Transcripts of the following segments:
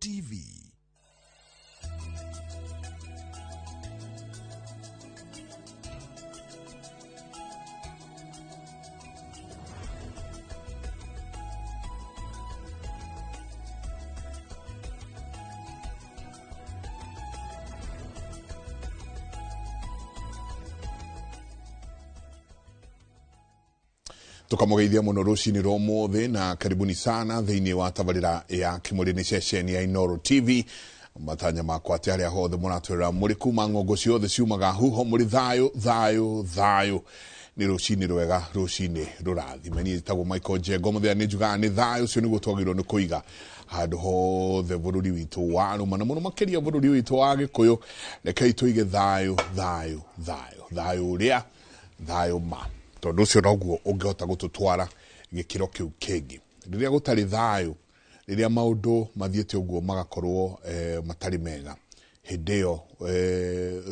TV. Tukamugeithia muno rucini rwa mothe na karibuni sana thiini wa tabarira ya Kimurini session ya Inooro TV. Matanya makwa ati aria hothe muratwira muri kuma ngongo ciothe ciumaga huho muri thayo ni rucini rwega, rucini rurathime. Ni tago Michael Njengo muthia ni njuga ni thayo cio niguo twagirwo ni kuiga handu hothe bururi witu wa ruma na muno makiria bururi witu wa Gikuyu. Rekei tuige thayo uria thayo ma tondu ucio noguo ungehota gututwara gikiro kiu kingi. Riria gutari thayo, riria maundu mathiete uguo magakorwo matari mega, hindeo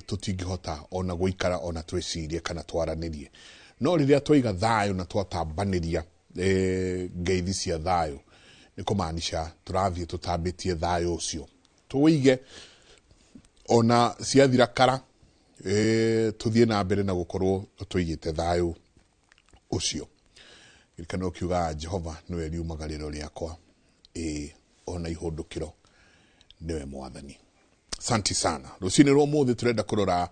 tutingihota ona guikara ona twicirie kana twaranirie. No riria twiga thayo na twatabaniria ngeithi cia thayo, ni kumaanisha turathie tutambitie thayo ucio tuwige ona ciathira kara, tuthie na mbere na gukorwo tuigite thayo ucio. Irikano kiuga Jehova niwe riumagariro riakwa, ona ihundukiro niwe mwathani. Santi sana. Rucini rwa mothe turenda kurora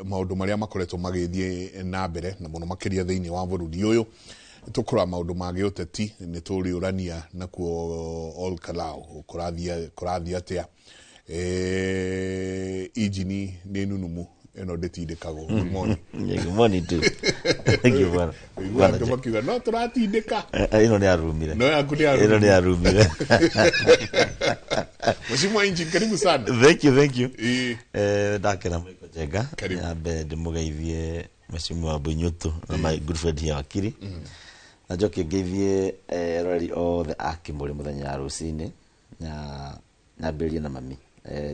maundu maria makoretwo magithie na mbere na muno makiria thiini wa bururi uyu. Tukura maundu magi uteti ni turiurania nakuo all kalau kurathia atia. Ijini ni nunumu eno detindikago. Good morning. Good morning too. Thank you bwana. Bwana no turatindika. Ino ni arumire. No yaku ni arumire. Ino ni arumire. Mheshimiwa Inji, karibu sana. Thank you. Dakena Michael Njenga. Ya be mugeithie Mheshimiwa Bunyutu na my good friend here Wakiri. Na joke geithie rally all the akimuri muthenya rucini na Beria na mami.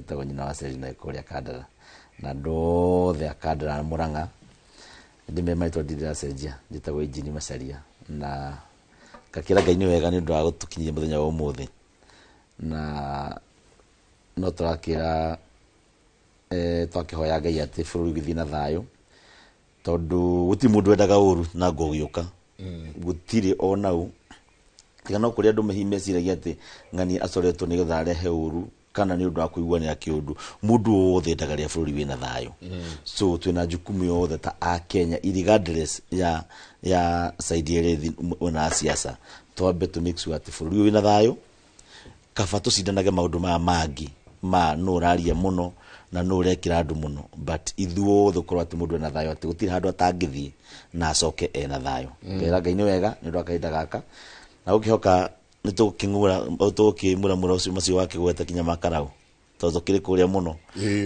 Tago nyina wa Selina ikoria Kandara. Na ndothe akandara na Muranga ndime maitwa ndira cenjia njitagwo Injini Macharia na kakira Ngai ni wega ni ndu wa gutukinyia muthenya wa umuthi na no turakira twakihoya Ngai ati bururi githi na thayo tondu guti mundu endaga uru na ngogiuka gutiri onau tiga no kuria andu mehimeciragia ati ng'ani acoretwo ni gutharehe uru kana ni undu wa kuiguanira kiundu mundu wothe ndagaria bururi wina thayo. So twina jukumu yothe ta a Kenya regardless ya side ere ona siasa twambe to make sure ati bururi wina thayo kaba tucindanage maundu mangi ma no raria muno na no rekira andu muno, but ithuothe ukorwo ati mundu ena thayo ati gutiri handu atangithie na acoke ena thayo. Kera Ngai ni wega ni ndu akaida gaka na ukihoka nitukingura tukimura mura ucio macio wake gweta kinya makarau tozo kiri kuria muno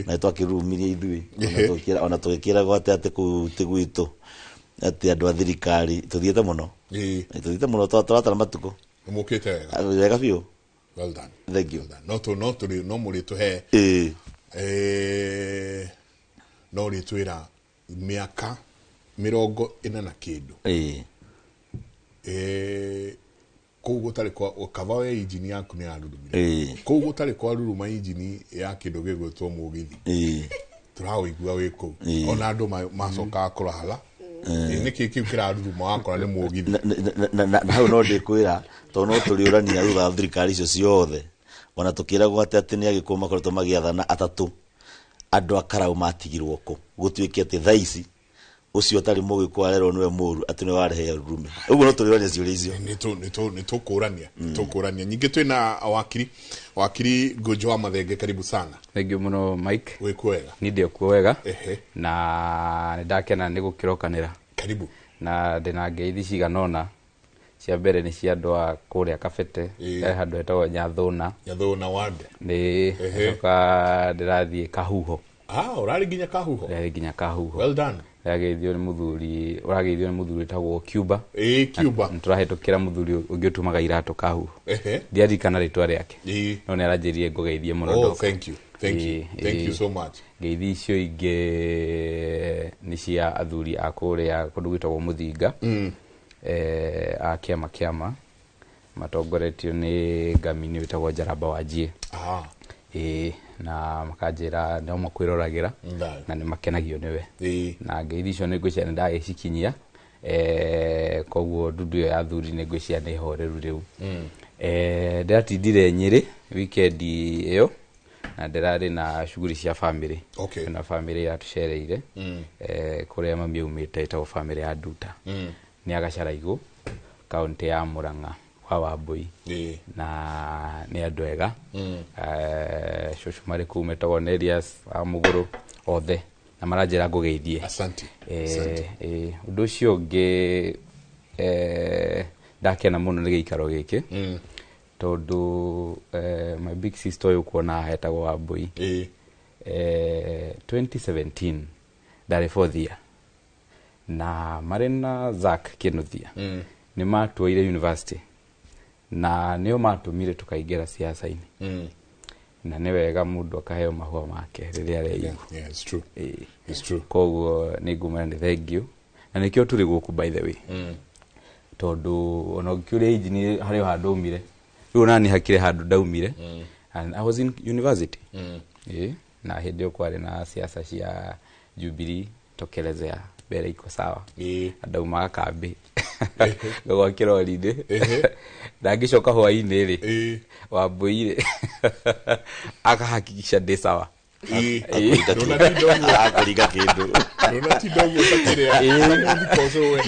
na twakirumirie ithui ona tukikira gwate ati kutigwitu ati andu a thirikari tuthiete muno twatara matuko mukite wega biu. Well done. Thank you. No muri tuhe no ri twira miaka 40 na kindu kou gutari kwa kavawe injini yaku ni arurumire kou gutari kwa ruruma injini ya kindu gigwitwo mugithi turawigua wiko ona andu macoka akora hala niki kiu kiraruruma wakora ni mugithi na hau no ndikwira to no turiurania rutha thirikari icio ciothe ona tukira gwate ati ni agikuma koretwo magiathana atatu andu akarau matigirwo ku gutwiki ati thaici ucio tari mugikwa rero niwe muru ati ni warehe rurume uguo no turiurania ciuria icio ni tukurania nyingi twina wakiri Ngojo wa Mathenge, karibu sana. Thank you muno Mike. Wekuwega Ni ndio kuwega na ndakena ni gukirokanira karibu na ndina ngeithi ciganona cia mbere ni cia andu a kuria Kabete handu hetagwo Nyathuna ward ni coka ndirathie Kahuho. Urari ginya Kahuho. Well done. Yageithio ni muthuri tagwo Cuba. Cuba Turahetukira muthuri ungiutumaga iratu Kahuho. Ndiarikana ritwa riake no ni aranjirie ngugeithie muno. Thank you so much. Ngeithi icio inge ni cia athuri a kuria kundu gwitagwo Muthinga a kiama matongoretio ni ngamini witagwo Njaramba Wanjie. Na makanjira no makwĩroragira na nĩ makenagio niwe. Na ngeithi icio nĩ ngwĩciria ndagĩcikinyia koguo ndundu ya thuri nĩ ngwĩciria nĩ horeru rĩu. Ndatindire Nyĩrĩ weekend ĩyo na ndirarĩ na shughuli cia family. Na family yatucereire kuria mami umĩte ĩtagwo family ya Nduta. Nĩ Agacaraigu kaunti ya Murang'a kwa Wambui. Na nĩ andũ ega. Shoshu marĩ kuuma ĩtagwo Nerias wa Mũgũrũ othe na maranjĩra ngũgeithie. Asante. Ũndũ ũcio ũngĩ ndakena mũno nĩ gĩikaro gĩkĩ tondũ my big sister ũyũ kuona hetagwo Wambui 2017 ndarĩ 4th year na marĩ na Zack Kinuthia nĩ matuoire university na nĩo matũmire tukaingĩra siasa-inĩ. Na nĩ wega mũndũ akaheo mahũa make rĩrĩa areigua. It's true. It's true. Koguo nĩ ngũmena nĩ thank you na nĩkĩo tũrĩ gũkũ by the way. Tondũ ona ũkĩũria injini harĩ handũ umire rĩu nani hakire handũ ndaumire and I was in university. Na hĩndĩ ĩyo kwarĩ na siasa cia Jubilee tokelezea mbere iko sawa. Andaumaga kambĩ gwa kĩrori-inĩ ndangĩcoka hwaĩ-inĩ rĩ Wambui akahakikisha ndĩ sawa. Akũringa kĩndũ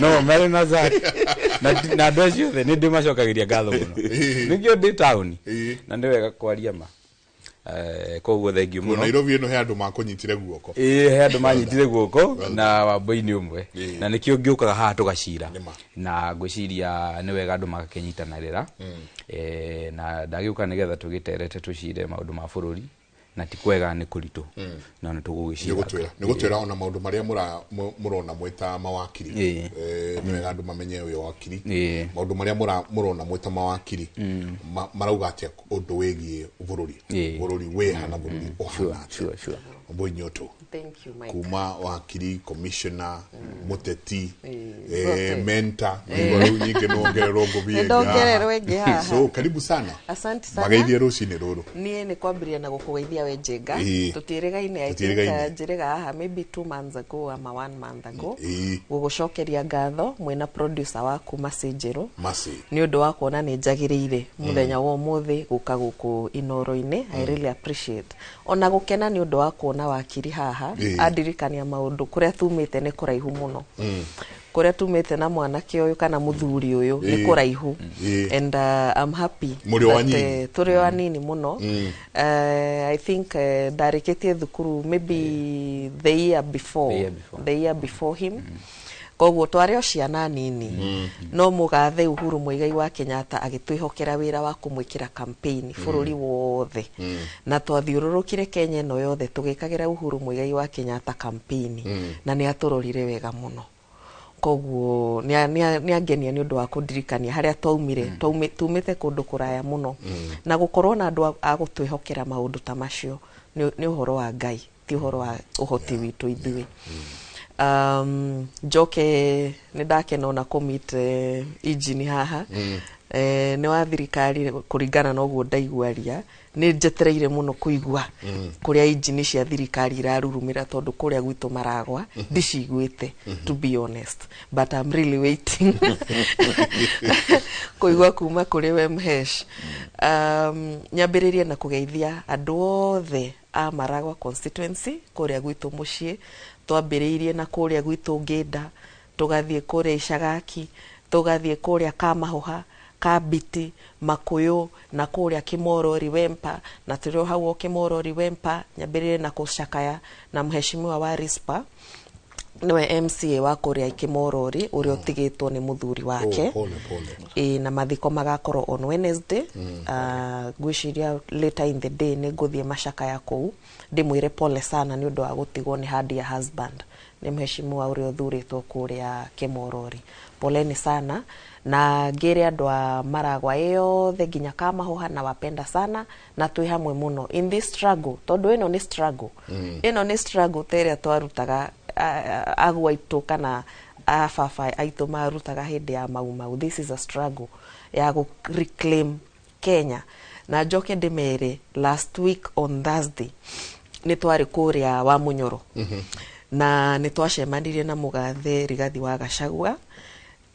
no marĩ na Zack na andũ acio othe nĩ ndĩmacokagĩria ngatho mũno nĩkĩo ndĩ town na nĩ wega kwaria ma. Koguo thengiũ mũno. Nairobi ĩno he andũ makũnyitire guoko. He andũ manyitire guoko na Wambui nĩ ũmwe na nĩkĩo ngĩũkaga haha tũgacira na ngwĩciria nĩ wega andũ magakĩnyitanĩrĩra. Na ndagĩũka nĩgetha tũgĩterete tũcire maũndũ ma bũrũri na ti kwega nĩ kũritũ na nĩ tũgũgĩcira. Nĩ gũtwĩra ona maũndũ marĩa mũrona mwĩta mawakiri nĩ wega andũ mamenye ũyũ wakiri. Maũndũ marĩa mũrona mwĩta mawakiri marauga atĩa ũndũ wĩgiĩ bũrũri wĩhana bũrũri ũhana atĩa. Wambui Nyoto. Thank you, Mike. Kuma wakiri, commissioner, muteti, mentor, nyingi nongererwo ngũbia. Ndongererwo ĩngĩ haha. So karibu sana. Asante sana. Mageithie rũcinĩ rũrũ. Niĩ nĩ kwambĩrĩria na gũkũgeithia we Njenga. Tũtiĩrĩgaine I think njĩrĩga haha maybe 2 months ago ama 1 month ago. Gũgũcokeria ngatho mwĩna producer waku Masi Njerũ. Nĩ ũndũ wa kuona nĩ njagĩrĩire mũthenya wa ũmũthĩ gũka gũkũ Inoro-inĩ. I really appreciate. Ona gũkena nĩ ũndũ wa kuona wakiri haha andirikania maundu kuria tumite ni kuraihu muno. Kuria tumite na mwanake uyu kana muthuri uyu ni kuraihu. And I'm happy that turi wanini muno. I think ndarikitie thukuru maybe the year before him. Koguo twari o ciana nini no mugathe Uhuru Muigai wa Kenyatta agitwihokera wira wa kumwikira campaign bururi wothe na twathiururukire Kenya no yothe tugikagira Uhuru Muigai wa Kenyatta campaign na ni aturorire wega muno. Koguo ni angenia ni undu wa kundirikania haria twaumire tumite kundu kuraya muno na gukorwo na andu agutwihokera maundu ta macio ni uhoro wa Ngai ti uhoro wa uhoti witu ithui. Njoke nĩ ndakena ona commit injini haha nĩ wa thirikari kũringana na ũguo ndaiguaria nĩ njetereire mũno kũigua kũrĩa injini cia thirikari irarurumĩra tondũ kũrĩa gwitũ Maragwa ndiciguĩte to be honest, but I'm really waiting kũigua kuma kũrĩ we Mhesh. Nyambĩrĩrie na kũgeithia andũ othe a Maragwa constituency kũrĩa gwitũ mũciĩ twambĩrĩirie na kũrĩa gwitũ Ngĩnda tugathiĩ kũrĩa Icagaki tugathiĩ kũrĩa Kamahoha Kabiti Makuyu na kũrĩa Kimorori Wempa na tũrĩ hau Kimorori Wempa nyambĩrĩrie na kucakaya na mheshimiwa wa Rispa niwe MCA wa kũrĩa Kimorori ũrĩa ũtigĩtwo nĩ mũthuri wake. Na mathiko magakorwo on Wednesday. Ngwĩciria later in the day nĩ ngũthiĩ macakaya kũu ndĩmwĩre pole sana nĩ ũndũ wa gũtigwo nĩ hadi ya husband nĩ mheshimiwa ũrĩa ũthurĩtwo kũrĩa Kimorori. Poleni sana na ngĩre andũ a Maragwa yothe nginya Kamahoha na wapenda sana na twĩ hamwe muno in this struggle tondũ ĩno nĩ struggle. Ĩno nĩ struggle terĩa twarutaga agwa itũ kana ababa aitũ marutaga hĩndĩ ya mau. This is a struggle ya go reclaim Kenya. Na njoke ndimere last week on Thursday ni twari kuria wa Munyoro na ni twacemanirie na mugathe Rigathi wa Gachagua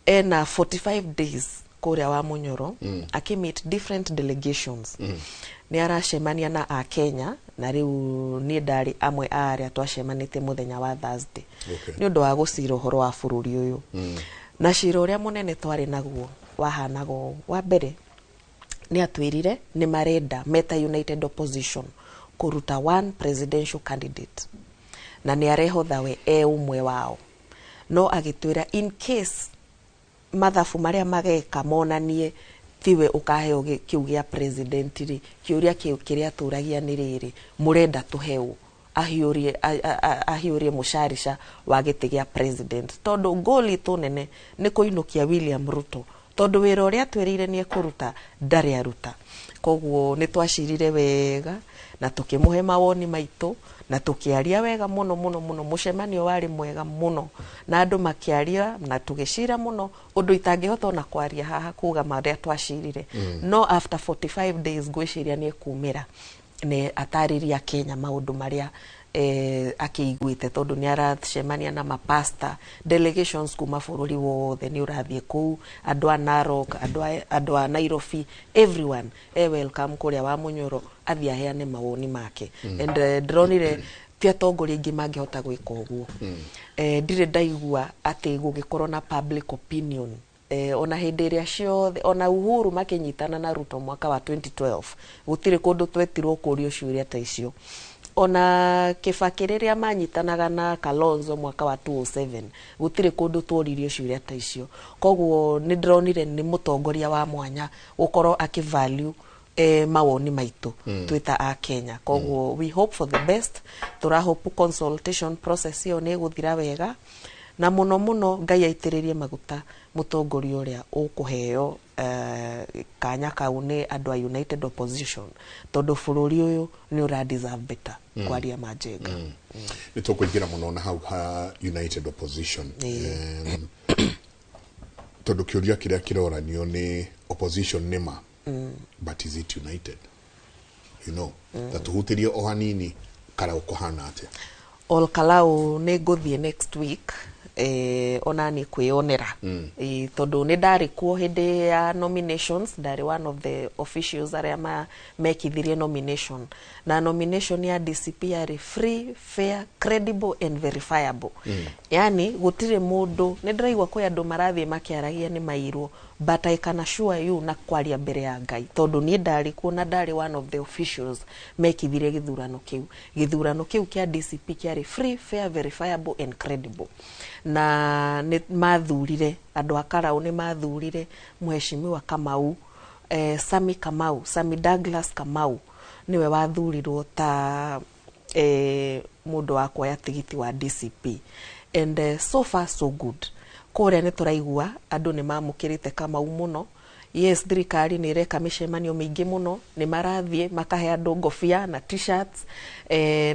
ena 45 days kuria wa Munyoro akimit different delegations ni aracemania na a Kenya na riu ni ndari amwe aria twacemanite muthenya wa Thursday ni undu wa gucira uhoro wa bururi uyu na cira uria munene twari naguo wahanago wa mbere ni atwirire ni marenda Meta United Opposition kuruta one presidential candidate na ni arehothawe umwe wao no agitwira in case mathafu maria mageka monanie tiwe ukaheo kiugia president ri kiuria kiria turagia ni riri murenda tuheo ahiurie musharisha wa giti gia president tondu goli tunene ni kuinukia William Ruto tondu wira uria twirire ni kuruta ndari aruta koguo ni twashirire wega na tukimuhe mawoni maitu na tukiaria wega muno mucemanio wari mwega muno na andu makiaria na tugicira muno undu itangihota na kwaria haha kuga maria twashirire no after 45 days gwiciria ni kumira ni atariria Kenya maundu maria akiiguite tondu ni aracemania na mapasta delegations kuma bururi wothe ni urathie ku andu a Narok andu a Nairobi everyone welcome kuria wa Munyoro athia heane mawoni make and dronire tia tongoria ingi mangihota gwika uguo ndire ndaigua ati gugikorwo na public opinion ona hindi iria ciothe ona Uhuru makinyitana na Ruto mwaka wa 2012 gutire kundu twetirwo kurio ciuria ta icio ona Kibaki riria manyitanaga na Kalonzo mwaka wa 2007 gutire kundu tworirio ciuria ta icio koguo ni ndronire ni mutongoria wa mwanya gukorwo akivalue mawoni maitu twita a Kenya koguo we hope for the best hope consultation process yo ni guthira wega na muno Ngai aitiririe maguta mutongoria uria ukuheo kanya kau ni andu a United Opposition tondu bururi uyu ni ura deserve better kwaria majenga ni tukuingira muno na hau ha United Opposition tondu kiuria kiria kiroranio ni opposition nima but is it united you know tatuhutirie o hanini kara ukohana ate all kalau ni guthie next week ona ni kwionera tondu ni ndari kuo hindi ya nominations ndari one of the officials aria mekithirie nomination na nomination ya DCP yari free fair credible and verifiable yani gutire mundu ni ndiraigwa kwa andu marathie makiaragia ni mairwo but I can assure you na kwaria mbere ya Ngai tondu ni ndari kuona ndari one of the officials mekithirie githurano kiu kia DCP kiari free fair verifiable and credible na ni mathurire andu akarau ni mathurire mheshimiwa Kamau Sami Douglas Kamau niwe wathurirwo ta mundu wa kuoya tigiti wa DCP and so far so good kuria ni turaigua andu ni mamukirite Kamau muno yes thirikari ni reka mishemanio mingi muno ni marathie makahe andu ngofia na t-shirts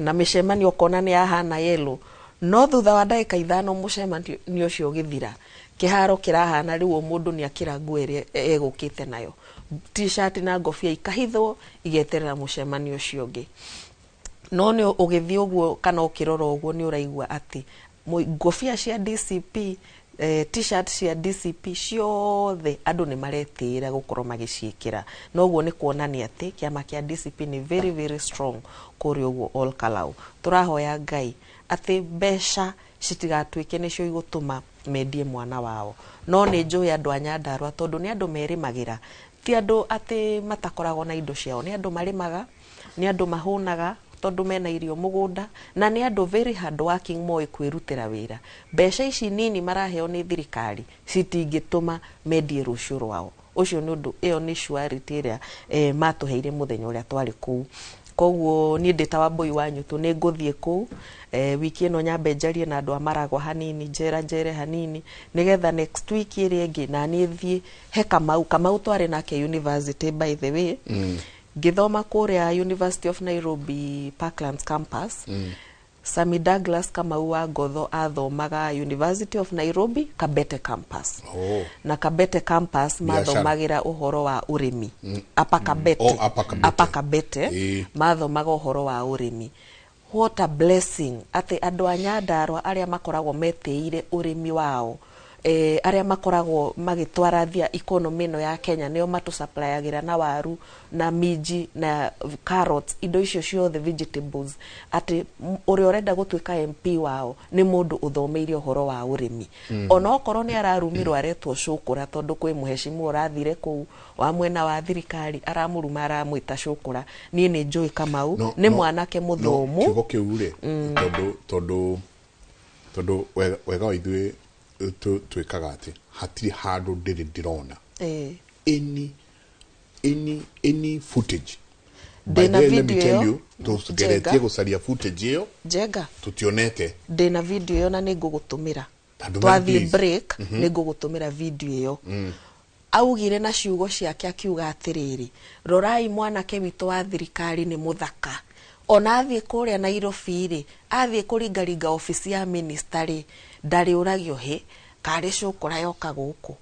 na mishemanio kona ni ahana yellow no thutha wa ndagika 5 mucemanio ucio githira kiharo kirahana riu mundu ni akira nguo ire egukite nayo t-shirt na ngofia ikahithwo igeterera mucemanio ucio ngi no ni ugithio guo kana ukirora uguo ni uraigua ati ngofia cia DCP t-shirt cia DCP ciothe andu ni maretira gukorwo magiciikira no guo ni kuonania ati kiama kia DCP ni very very strong kuri uguo all kalau turahoya Ngai ati besha citigatuike nicio igutuma mendie mwana wao no ni njui andu a Nyandarua tondu ni andu merimagira ti andu ati matakoragwo na indo ciao ni andu marimaga ni andu mahunaga tondu mena irio mugunda na ni andu very hard working moi kwirutira wira besha ici nini maraheo ni thirikari citingituma mendie rucio rwao ucio ni undu iyo ni surety ria matuheire muthenya uria twari kuu koguo ni ndita wa Mbui wa Nyutu ni nguthie kuu wiki ino nyambe njarie na andu amaragwa hanini njere hanini nigetha next week iri ingi na ni thie he Kamau twari nake university by the way ngithoma kuria University of Nairobi Parklands campus Sami Douglas Kamau wa Ngotho athomaga University of Nairobi Kabete campus. Na Kabete campus mathomagira uhoro wa urimi. Apa Kabete. Apa Kabete mathomaga uhoro wa urimi. What a blessing ate andu a Nyandarua aria makoragwo meteire urimi wao. Aria makoragwo magitwarathia economy no ya Kenya neo matu supplyagira na waru na miji na carrots indo icio ciothe vegetables ati uri orenda gutwika MP wao ni mundu uthomeire uhoro wa urimi ona okorwo ni ararumirwo aretwo Shukura tondu kwi muheshimu urathire ku wa mwena wa thirikari aramuruma aramwita Shukura nie ni Joy Kamau ni mwanake muthomu kigo kiure tondu wega waithwe twikaga ati hatiri handu ndiri ndirona any footage dena video tugeretie gucaria footage iyo jega tutionete dena video yo na nigugutumira twathie break nigugutumira video iyo augire na ciugo ciake akiuga atiriri rorai mwanake witu wa thirikari ni muthaka ona athie kuria Nairobi ri athie kuringaringa ofisi ya ministry ndari uragio he kari Shukura yoka guku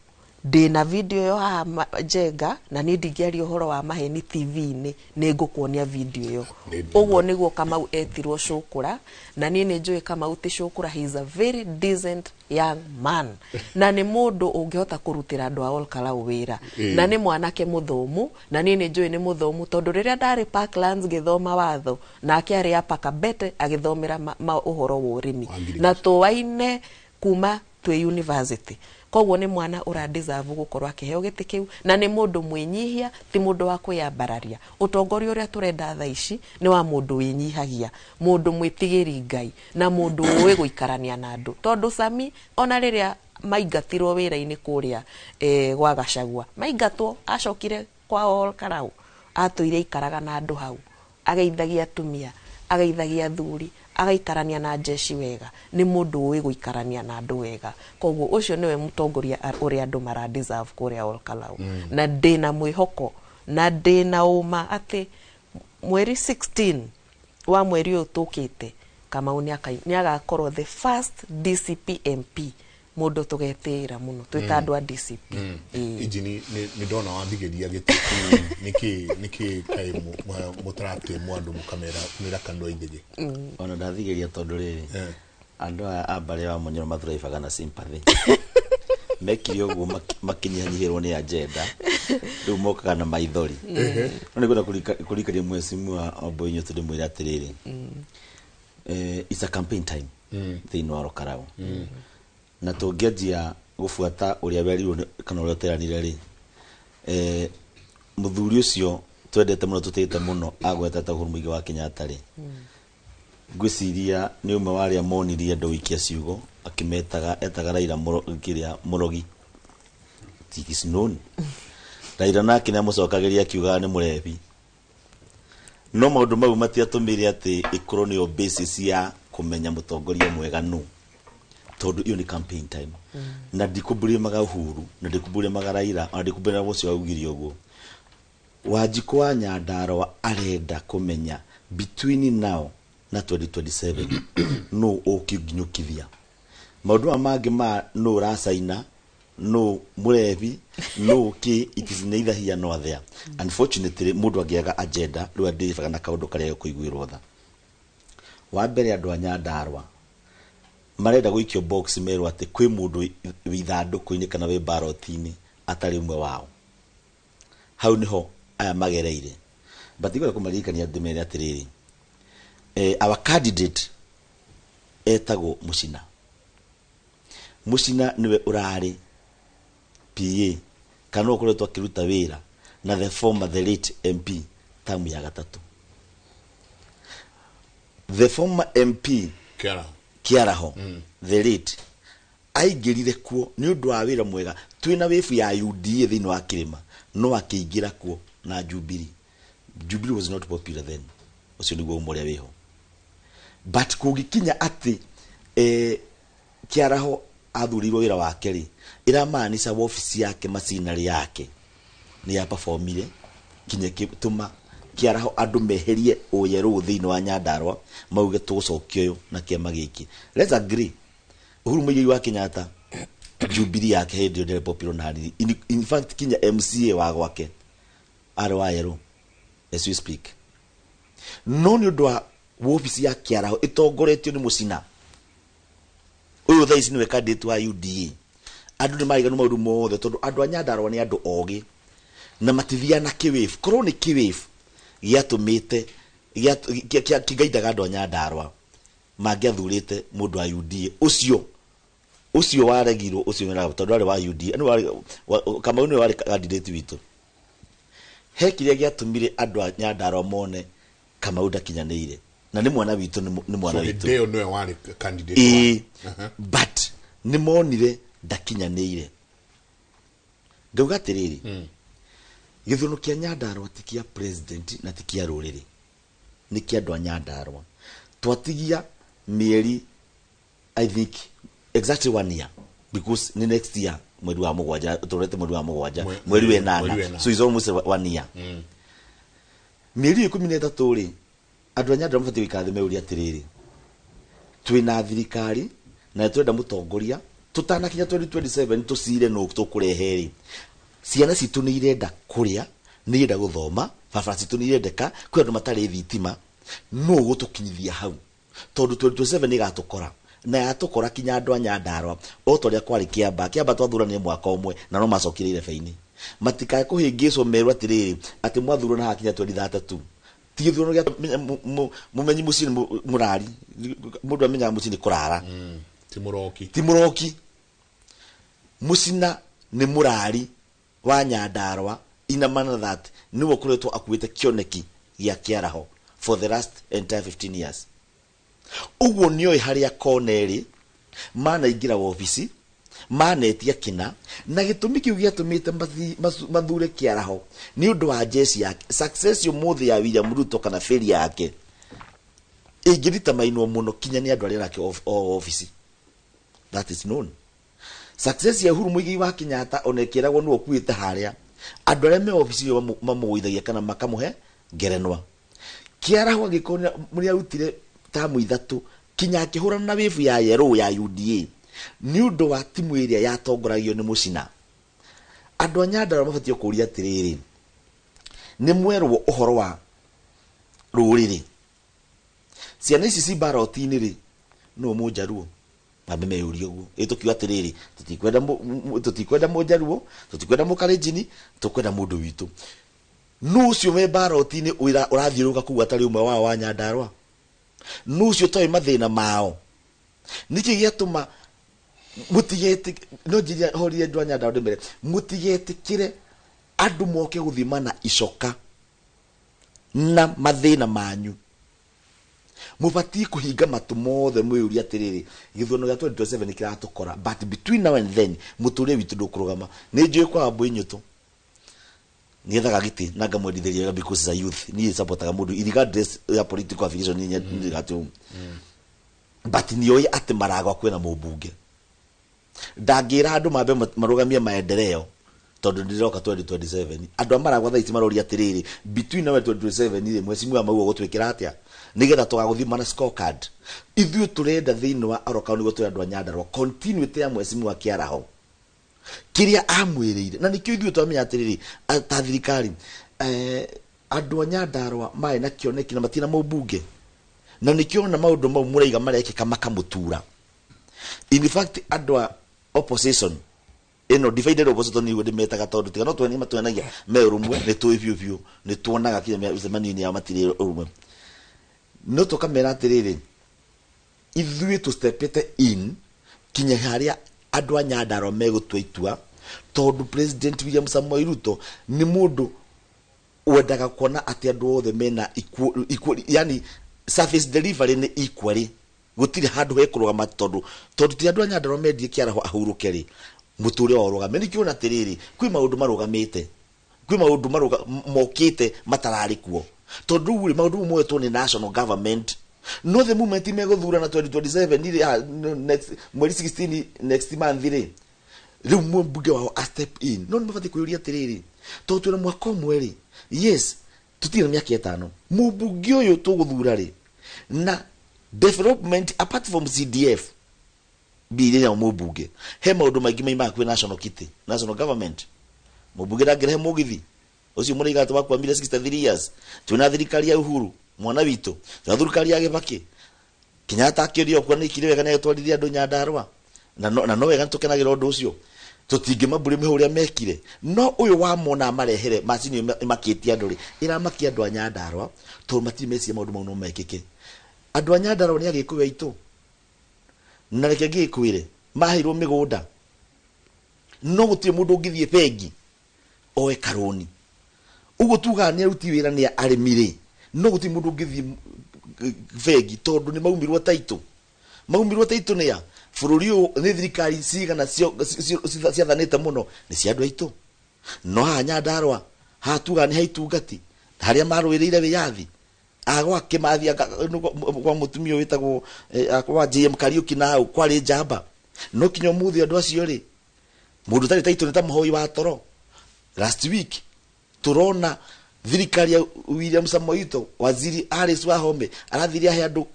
ndina video yo ha Jega na ni ndigiari uhoro wa maheni TV-ini ni ngukuonia video yo uguo niguo Kamau etirwo Shukura na ni Joy Kamau ti Shukura. He is a very decent young man na ni mundu ungihota kurutira andu a Olkalau wira na ni mwanake muthomu na ni Joy ni muthomu tondu riria ndari Parklands githoma watho na akiari apa Kabete agithomera uhoro wa urimi na tuwaine kuma twe university koguo ni mwana ura deserve gukorwa kiheo giti kiu na ni mundu mwinyihia ti mundu wa kwiyambararia utongoria uria turenda tha ici ni wa mundu winyihagia mundu mwitigiri Ngai na mundu uwe guikarania na andu tondu Sami ona riria maingatirwo wira-ini kuria gwa Gachagua maingatwo acokire kwa Olkalau atuire ikaraga na andu hau ageithagia atumia ageithagia thuri agaikarania na jeshi wega ni mundu uwe guikarania na andu wega koguo ucio niwe mutongoria uri andu mara deserve kuria Olkalau na ndina mwihoko na ndina uma ati mweri 16 wa mweri uyu tukite Kamau ni agakorwo the first DCP MP mundu tugetira muno twita andu a DCP injini ni ndona wathigeria gitiki niki kai mutrate mwandu mukamera mira kando ingege ona ndathigeria tondu riri andu a mbare wa Munyoro mathuraibaga na sympathy mekire uguo makinyihanyihirwo ni agenda riu mokaga na maithori no nigona kurikaria mwesimu wa Obonyo tundi mwira atiriri it's a campaign time thini wa Olkalau na tungianjia gufuata uria werirwo kana uria teranire ri muthuri ucio twendete muno tutite muno agwetete Uhuru Muigai wa Kenyatta ri ngwiciria ni umwe wa aria monirie andu wikia ciugo etaga Raila Murogi tikisnoni Raila nake ni amucokagiria akiuga ni murebi no maundu mau matiatumire ati ikorwo ni basis ya kumenya mutongoria mwega no tondu iyo ni campaign time na ndikuburi maga Uhuru na ndikuburi maga Raila na ndikuburi wocio augire uguo Wanjiku wa Nyandarua arenda kumenya between now na 2027 no ukiginyukithia maundu mangi ma no rasaina no murevi no ki it is neither here nor there unfortunately mundu agiaga agenda ru adifaga na kaundu karia kuiguirwo tha wa mbere andu a Nyandarua marenda guikio box meru ati kwi mundu withanduku-ini kana we ballot-ini atari umwe wao hau niho aya magereire batigora kumarikania ndimere atiriri our candidate etago Mucina niwe urari PA kana ukoretwo akiruta wira na the late MP tamu ya gatatu the former MP Kiaraho the late aingirire kuo ni undu wa wira mwega twina wifu ya UDA thini wa Kirima no akiingira kuo na Jubilee was not popular then ucio niguo umoria wiho but kugikinya ati Kiaraho athurirwo wira wake ri iramaanisha ofisi yake masinari yake ni ya performire kinye kituma kiaraho andu meherie uyeru thiini wa Nyandarua mauge tugucokio na kiama giki. Let's agree. Uhuru Muigai wa Kenyatta Jubilee yake hindi ndio popular na in fact kinya MCA wa gwake ari wa yeru as we speak. No ni ndo ofisi ya kiaraho itongoretio ni Mucina uyu thaici niwe candidate wa UDA. Andu ni maiganu maundu mothe tondu andu a Nyandarua ni andu ogi na matithiana kiwave korwo ni kiwave giatumite kigaithaga andu a Nyandarua mangiathurite mundu wa UDA ucio waregirwo ucio wena tondu ari wa UDA kama unu wari candidate witu he kiria giatumire andu a Nyandarua mone kama udakinyaneire na ni mwana witu ni mwana witu so ndio no wari candidate but ni monire ndakinyaneire ngauga tiriri githuno kia Nyandarua tikia president na tikia ruriri ni kia andu a Nyandarua twatigia mieri I think exactly 1 year because ni next year mweri wa mugwanja turete mweri wa mugwanja mweri we 8 so is almost 1 year mieri 13 ri andu a Nyandarua mfati wikathime uri atiriri twina thirikari na twenda mutongoria tutanakinya 2027 tusire no tukureheri ciana citu ni irenda kuria ni irenda guthoma baba citu ni irendeka kwi andu matari thitima no gutukinyithia hau tondu 2027 ni gatukora na yatukora kinya andu a Nyandarua o toria kwari kiamba twathurania mwaka umwe na no macokire feini matikae kuhingicwo meru atiriri ati mwathurana hakinya 2033 tithurano gya mumenyi mucini murari mundu amenya mucini kurara ti muroki Mucina ni murari wa Nyandarua ina mana that niwo kuretwo akuite kioneki gia kiaraho for the last entire 15 years. Uguo nioi haria koneri mana ingira ofisi mana etia kina na gitumi kiu giatumite mathure kiaraho ni undu wa jesi yake success yo muthi ya William Ruto kana feri yake igirita mainwo muno kinya ni andu aria nake ofisi that is known. Success ya Uhuru Muigai wa Kenyatta onekiragwo nuo kuite haria andu aria me ofisi yo mamuithagia kana makamuhe ngerenwa kiaraho gikona muri arutire tamu ithatu kinya akihurana na wivu ya yeru ya UDA ni undu wa timu iria yatongoragio ni Mucina. Andu a Nyandarua mabatio kuria atiriri ni mwerwo uhoro wa ruriri ciana ici cibaroti-ini ri no mujaruo mambe meyurio guo itukiwa atiriri tutikwenda mujaruo tutikwenda mukalenjini tukwenda mundu witu no ucio me baroti-ini urathiuruka kuwa atari umwe wao wa Nyandarua no ucio toi mathina mao niki giatuma mutigete no jiria horie ndwa Nyandarua ndemere mutigetikire andu moke guthimana icoka na mathina manyu mubati kuhinga matu mothe mwiyuri atiriri githono gya 2027 kiratukora but between now and then muture witu ndukurugama ni njui kwa mbu inyutu niethaga giti na ngamwendithĩria because as a youth ni supportaga mundu regardless ya political affiliation ni gatu but nioi ati maragwa kwena mubunge ndangira andu mambe marugamia maendeleo tondu ndiroka 2027 andu amaragwa thaiti marori atiriri between now and 2027 ile mwezi mwa mau gutwikira atia nigetha tugaguthima na scorecard ithuĩ turenda thiini wa aroka ni gutwira andu a Nyandarua continuity ya mwezi mwa kiaraho kiria amwirire na nikio ithuĩ twamenya atiriri ta thirikari andu a Nyandarua mai na kioneki na matina mubunge na nikio na maundu mau muraiga marekeka makamutura in fact andu a opposition eno divided opposition ni wodi metaga tondu tigano twani matwenagia me rumwe ni twi biu ni tuonaga kinya mecemani-ini ya matire rumwe no tukamera atiriri ithuĩ tustepete in kinya haria andu a Nyandarua megutwa itua tondu president William Samoei Ruto ni mundu wendaga kuona ati andu othe mena equal yani service delivery ni equally gutire handu hekurugama tondu ti andu a Nyandarua mendie kiaraho ahuruke ri muture wa rugame ni kiona atiriri kwi maundu marugamite kwi maundu mokite matarari kuo tondu uri maundu mwetwo ni national government no the moment meguthura na 2027 next mweri 16 next month ri riu mbunge wao a step in no ni mabati kuyuria atiriri tondu na mwaka mweri yes tutire miaka 5 mubunge uyu tuguthura ri na development apart from CDF bili ya mubunge he maundu maingi maima kwi national government mubunge ndangire mugithi ucio muriga tu wakwa 63 years tuna thirikari ya Uhuru mwana wito na thirikari ya Kibaki Kenyatta akirio kwa nikire wega na twariria andu Nyandarua na no wega tukenagira undu ucio tutinge maburi mihuria mekire no uyu wa mona marehere macini makitia andu ri iramakia andu a Nyandarua to matimecia maundu mau no mekike andu a Nyandarua ni agikuyu aitu na reke gikwire mahirwo migunda no gutie mundu ungithie bengi oe karoni ugo tuga ni aruti wira ni arimire no gutie mundu ungithie bengi tondu ni maumirwo taito ni ya bururi ni thirikari cigana ciathanite muno ni cia andu aitu no ha Nyandarua ha tuga ni haitungati haria marwirire wiyathi agwa kimathia kwa mutumio witagwo kwa JM Kariuki na kwari njamba no kinyo muthi andu acio ri mundu tari taito ni ta muhoi wa toro last week turona thirikari ya William Samoei waziri Alice Wahome arathiria he andu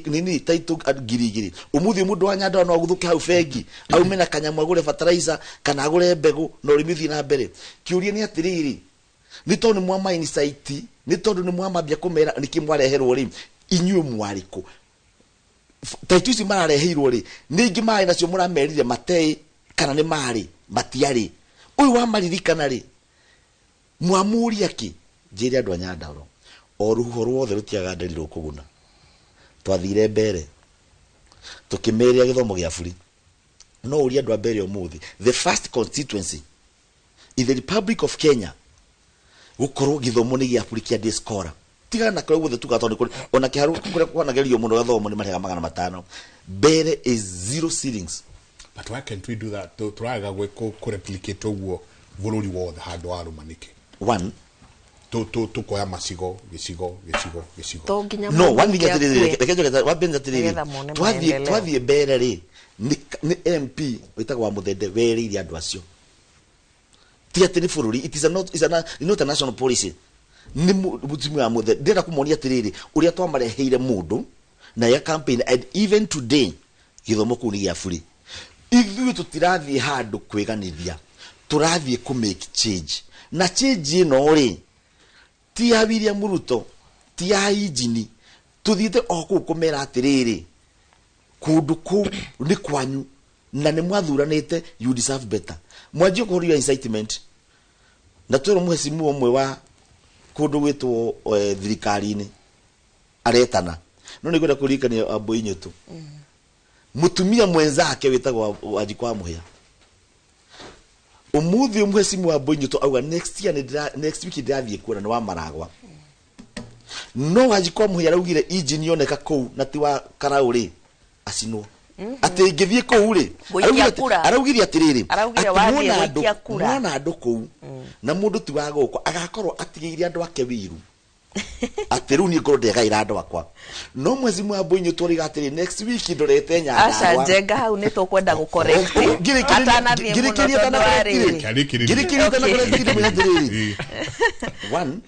nini taito girigiri umuthi mundu wa Nyandarua no guthuke hau bengi au mena kanyamu agure fertilizer kana agure mbegu no rimithi na mbere kiuria ni atiriri ni tondu mwa mine site ni tondu ni mwa mabia kumera nikimwareherwo ri inyuo mwariku taito ici marareheirwo ri ningi mai nacio muramerire matei kana ni mari matiari uyu wa maririkana ri mwamuria ki njiri andu a Nyandarua o ruho rwothe rutiaga nderirwo kuguna twathire mbere tukimeria githomo gia buri no uria andu a mbere umuthi the first constituency in the Republic of Kenya gukorwo githomo ni gia buri kia discora tigana na kwa guthe tugatonde kuri ona kiharu kuria kwa nagerio muno githomo ni marega 500 mbere is 0 shillings. But why can't we do that to try to replicate uguo bururi wothe handu arumanike? One to koya masigo gicigo no one thing atiriri wabenza atiriri twathie mbere ri ni MP witagwa Muthende werire andu acio ti atiri bururi it is not a national policy ni mutumia wa Muthende ndira kumonia atiriri uria twamareheire mundu na ya campaign and even today githomo ku ni gia buri ithuĩ tutirathie handu kwiganithia turathie ku make change na change ino ri ti ya William Ruto ti ya injini tuthiite oku kumera atiriri kundu ku ni kwanyu na ni mwathuranite you deserve better mwanjie kuhuria incitement na twero muhesimu omwe wa kundu gwitwo thirikari-ini aretana no ni gwenda kurikania Ambui Nyutu mutumia mwenzake witagwo Wanjikwa Muhia umuthi umhesimu wa Ambui Nyutu auga next week ndathie kuona no wa Maragwa no Wanjikwa Muhia raugire injini yoneka kou na ti wa Karauri acinwo ati ngithie kou ri araugire atiriri mwana andu kou na mundu ti wa goko agakorwo atigeire andu ake wiru atiru ni ngoro ndegaira andu akwa no mwezi mwa Ambui Nyutu ri gatiri next week ndorete Nyandarua acha njenga hau ni tukwenda gucorrect atanathie one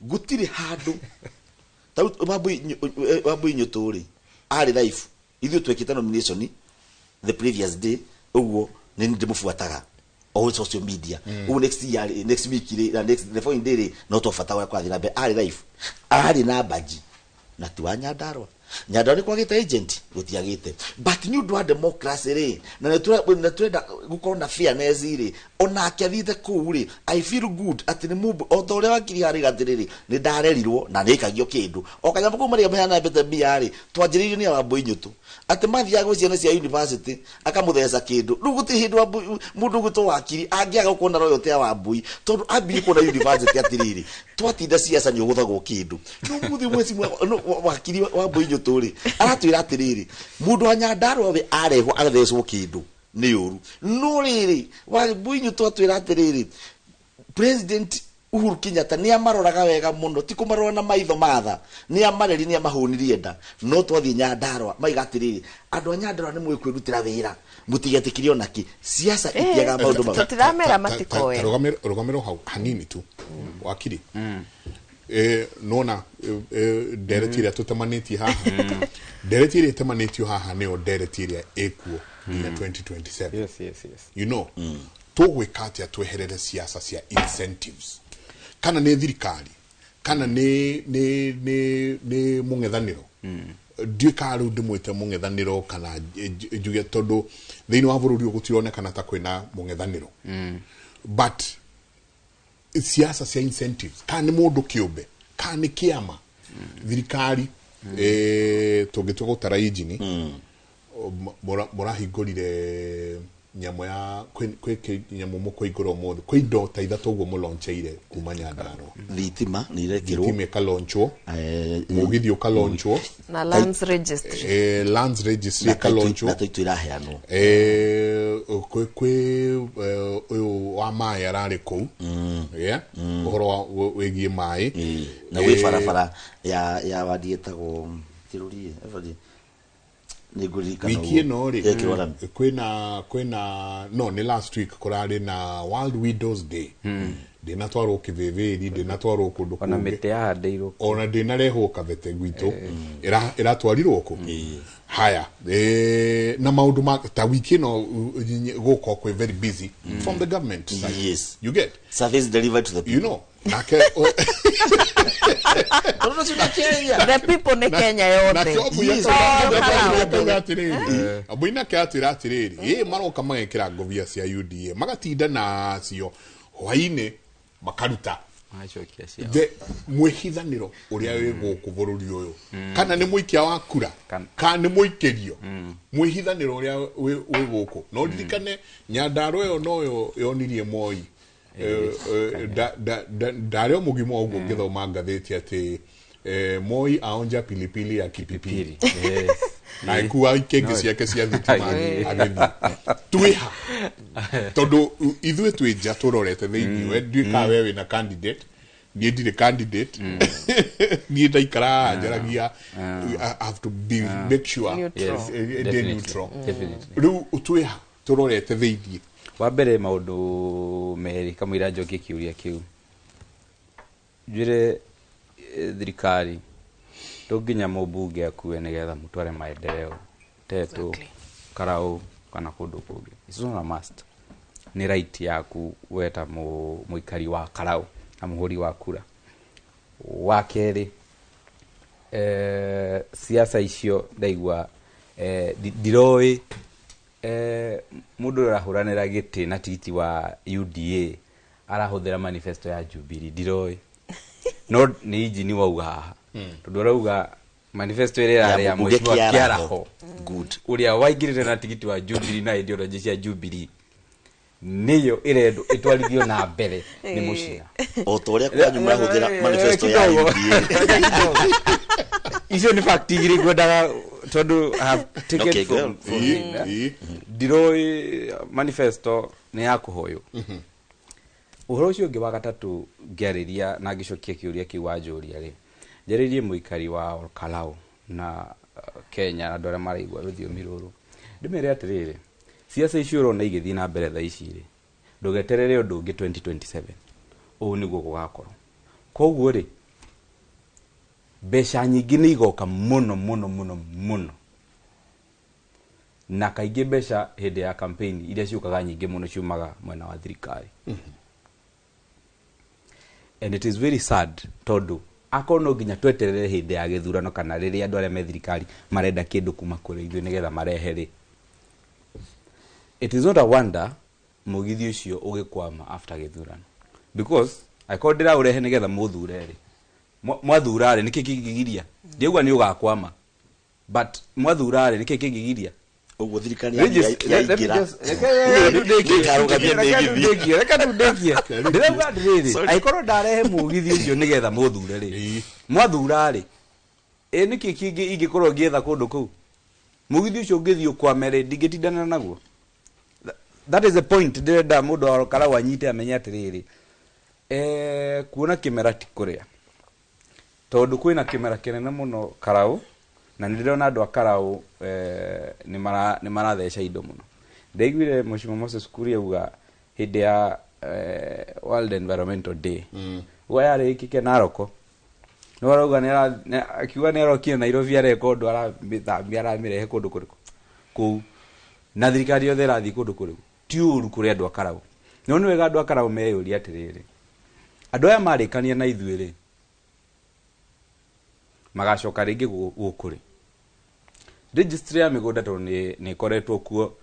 gutiri handu tau Ambui Nyutu ri ari life ithu twekita nomination the previous day uguo ni ndimufuataga all social media next week the following day no to fatawa kwa thina be ari life ari na baji na tuwa Nyandarua ni kwagite agent gutiagite but ni undu wa democracy ri na turenda gukorwo na fairness ri ona akiathite ku ri I feel good ati ni mubu othore wakiri hari gatiriri ni ndarerirwo na nikagio kindu okanyambo ku mari mehana bete biari twanjiririo ni Ambui Nyutu ati mathia go ciana cia university akamuthesa kindu riu guti hindu mundu gutu wakiri angiaga kuona royalty ya Ambui tondu ambiri kuona university atiriri twatinda ciaca ni uguthagwo kindu no muthi mwezi wakiri wa Ambui Nyutu ri aratwira atiriri mundu wa Nyandarua we arehwo agathecwo kindu ni uru no riri wa Ambui Nyutu atwira atiriri President Uhuru Kenyatta ni amaroraga wega muno ti kumarora na maitho matha ni amareri ni amahunirie nda no twathie Nyandarua maigatiriri andu a Nyandarua ni mwikwirutira wira mutigetikiri onaki siasa itiaga maundu ma tutiramera matikoe rugamiro hau hanini tu wakiri nona ndereti iria tutamanĩtie haha ndereti iria ĩtemanĩtio haha nĩyo ndereti iria ĩkuo nginya 2027 yes you know tũgwĩka atĩa tweherere siasa cia incentives kana nĩ thirikari kana nĩ mũng'ethanĩro ndiũka rĩu ndĩmwĩte mũng'ethanĩro kana njuge tondũ thĩinĩ wa bũrũri ũyũ gũtironekana ta kwĩna mũng'ethanĩro but siasa cia incentives kana nĩ mũndũ kĩũmbe kana nĩ kĩama thirikari tũngĩtua gũtara injini mũrahingũrire nyamũ ya kwĩ nyamũ mũkũingũra ũmũthĩ kwĩ indo ta ithatũ ũguo mũloncheire kuma Nyandarua thitima nĩ irekĩrwo thitima ĩkalonchwo mũgithi ũkalonchwo na lands registry ĩkalonchwo na tũitũ iraheanwo kwĩ ũyũ wa maĩ ararĩ kũu ũhoro wĩgiĩ maĩ na gwĩ barabara ya wadiĩtagwo kĩrũri wiki ĩno rĩ kwĩna no nĩ last week kũrarĩ na World Widows Day ndĩnatwarwo kĩthĩthĩri ndĩnatwarwo kũndũ kũngĩ ona mĩtĩ yahandeirwo ona ndĩnarehwo kabete gwitũ ĩratwarirwo kũ haya na maũndũ ta wiki ĩno gũkũ kwĩ very busy from the government yes you get service delivered to the people you know nake the people ne Kenya yote abuina kĩatĩra atĩrĩrĩ maroka magekĩra ngũbia cia UDA magatinda nacio hwainĩ makaruta mwĩhithanĩro ũrĩa wĩ gũkũ bũrũri ũyũ kana nĩ mũikia wa kura kana nĩ mũikĩrio mwĩhithanĩro ũrĩa wĩ gũkũ no ndirikane Nyandarua ĩyo noyo yonirie Moi ndarĩ mũgima ũguo ngĩthoma ngathĩti atĩ Moi aonja pilipili ya kipipiri na ikuwa ikengĩ ciake cia thitima agĩthiĩ twĩha tondũ ithuĩ twĩ nja tũrorete thĩinĩ we nduĩka we wĩna candidate niĩ ndirĩ candidate niĩ ndaikara njaragia I have to be make sure neutral rĩu twĩha tũrorete thĩinĩ wa mbere maũndũ merĩ kamũira njokie kĩũria kĩu njũire thirikari ndũnginya mũmbunge akue nĩgetha mũtware maendeleo Tetu Karau kana kũndũ kũngĩ it's not a must nĩ right yaku weta mũikari wa Karau na mũhũri wa kura wa kerĩ siasa icio ndaigua ndiroĩ mũndũ arahũranĩra gĩtĩ na tigiti wa UDA arahũthĩra manifesto ya Jubilee ndiroĩ no nĩ injini wauga haha tondũ arauga manifesto ĩrĩa ya Mheshimiwa Kiaraho good ũrĩa waingĩrĩte na tigiti wa Jubilee na ideology cia Jubilee niyo ĩrendwo ĩtwarithio na mbere nĩ mũcina o ta ũrĩa kwanyu marahũthĩra manifesto ya UDA icio nĩ fact igĩrĩ ngwendaga tondũ have taken from ndiroĩ manifesto nĩ ya kũhoywo ũhoro ũcio ũngĩ wa gatatũ ngĩarĩria na ngĩcokia kĩũria kĩu wanjũria rĩ njarĩrie mũikari wa Kalau na Kenya na andũ arĩa maraigua rũthiomi rũrũ ndĩmere atĩrĩrĩ siasa icio ũrona igĩthiĩ na mbere thaa ici rĩ ndũgeterere ũndũ ũngĩ 2027 ũũ nĩguo gũgakorwo koguo rĩ mbeca nyingĩ nĩ igoka mũno na kaingĩ mbeca hĩndĩ ya campaign iria ciũkaga nyingĩ mũno ciumaga mwena wa thirikari and it is very sad tondũ akorwo no nginya tweterere hĩndĩ ya gĩthurano kana rĩrĩa andũ arĩa me thirikari marenda kĩndũ kuma kũrĩ ithuĩ nĩgetha marehe rĩ it is not a wonder mũgithi ũcio ũgĩkwama after gĩthurano because akorwo ndĩraũrehe nĩgetha mũthure rĩ mwathura rĩ nĩkĩ kĩngĩgiria ndiuga nĩ ũgakwama but mwathura rĩ nĩkĩ kĩngĩgiria ũguo thirikari yaingĩra reka ndĩkie ndĩrauga ndĩrĩ akorwo ndarehe mũgithi ũcio nĩgetha mũthure rĩ mwathura rĩ nĩkĩ kĩngĩ ingĩkorwo ngĩetha kũndũ kũu mũgithi ũcio ũngĩthiĩ ũkwame rĩ ndingĩtindana naguo that is the point ndĩrenda mũndũ wa Karau anyite amenye atĩrĩrĩ kuona kĩmera ti kũrĩa tondũ kwĩna kĩmera kĩnene mũno Karau na nĩndĩrona andũ a Karau nĩ maratheca indo mũno ndaiguire Mheshimiwa Moses Kuria auga hĩndĩ ya World Environmental Day yarĩ ikike Naroko no arauga ne akiuga ne arokire Nairobi record ara mithambia ara mirehe kundu kuriku ku na thirikari yothe rathi kundu kuriku ti uru kuri andu akarau no ni wega andu akarau meyuri atiriri andu aya marikania na ithuiri magacoka ringi gukuri registry ya migunda to ni koretwo kuo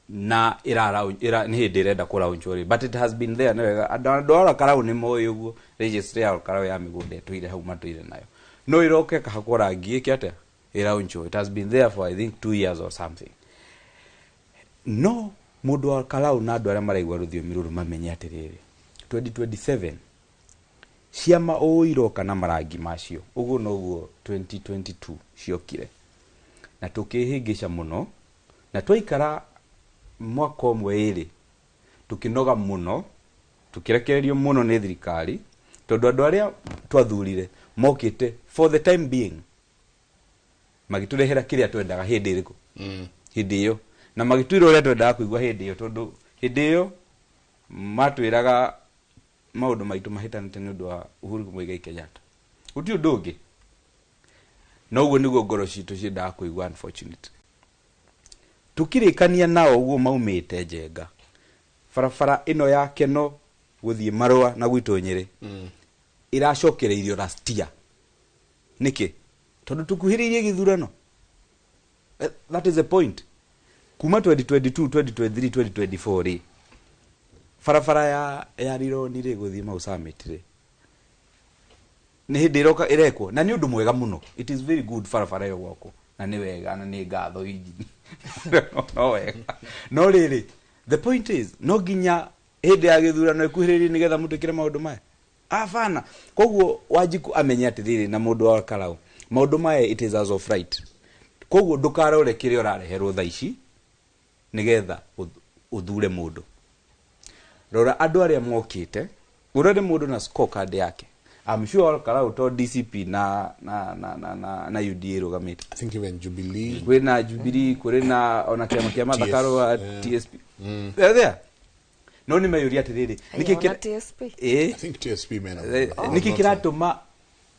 na ira ni hindi irenda kuraunchori but it has been there newega andu ara karau ni moyo guo registry ya karau ya migunda tuire hau matuire nayo no iroke kahakora ngie kiate irauncho it has been there for I think 2 years or something no mundu wa karau na andu ara maraigwa ruthiomi ruru mamenye atiriri 2027 ciama oiroka na marangi macio uguo noguo 2022 ciokire na tukihingisha muno na twaikara mwaka omwe iri tukinoga muno tukirekererio muno ni thirikari tondu andu aria twathurire mokite for the time being magiturehera kiria twendaga hindi iriku hindi iyo na magitwira uria twendaga kuigwa hindi iyo tondu hindi iyo matwiraga maundu maitu mahitanite ni undu wa Uhuru Muigai Kenyatta uti undu ungi no uguo niguo ngoro citu ciendaga kuigwa unfortunately tukirikania nao uguo maumite njenga farafara ino ya keno guthie marua na gwitu Nyeri iracokereirio last year niki tondu tukuhiririe githurano that is the point kuma 2022 2023 2024 farafara ya rironi ri guthie mau summit ri ni hindi iroka irekwo na ni undu mwega muno it is very good farafara yo gwako na ni wega na ni ngatho inji no wega no riri the point is no ginya hindi ya githurano ikuhiririe nigetha mutukire maundu maya afana koguo wajiku amenya atiriri na mundu wa karau maundu maya it is as of right koguo ndukarore kire urareherwo tha ici nigetha uthure mundu rora andu aria mokite urare mundu na scorecard yake I'm sure karau to DCP na UDA rugamite I think even Jubilee kwina Jubilee kurina ona kiama thakaro wa TSP there no ni mayuri atiriri nikikira TSP I think TSP mena nikikira tuma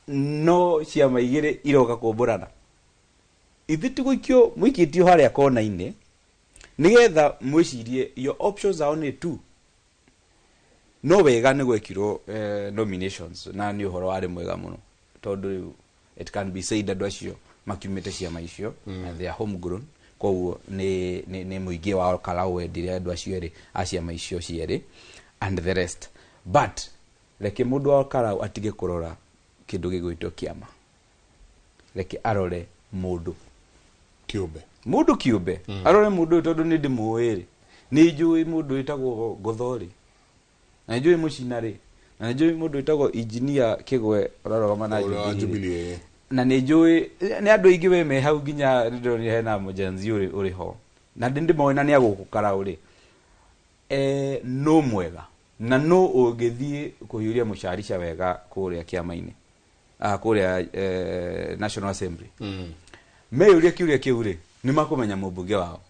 no ciama igire iroka kumburana ithiti guikio mwikitio haria kona ine nigetha mwicirie your options are only two no wega ni gwekirwo nominations na ni uhoro wari mwega muno tondu it can be said that acio makiumite ciama icio and they are homegrown koguo ni muingi wa karau wendire andu acio eri aciama icio cieri and the rest but reke mundu wa karau atige kurora kindu gigwitwo kiama reke arore mundu kiumbe arore mundu tondu ni ndimuiri ni njui mundu itagwo Gothori na njui Mucinari na njui mundu itagwo engineer Kigwe urarogama na Jubilee na ni njui ni andu ingi we me hau ginya rindo ni hena mujenzi uri ho na ndi moina ni agukukara uri no mwega na no ugithie kuhiuria mucarisha wega kuria kiama-ini kuria National Assembly me uria kiuria kiuri ni makumenya mubunge wao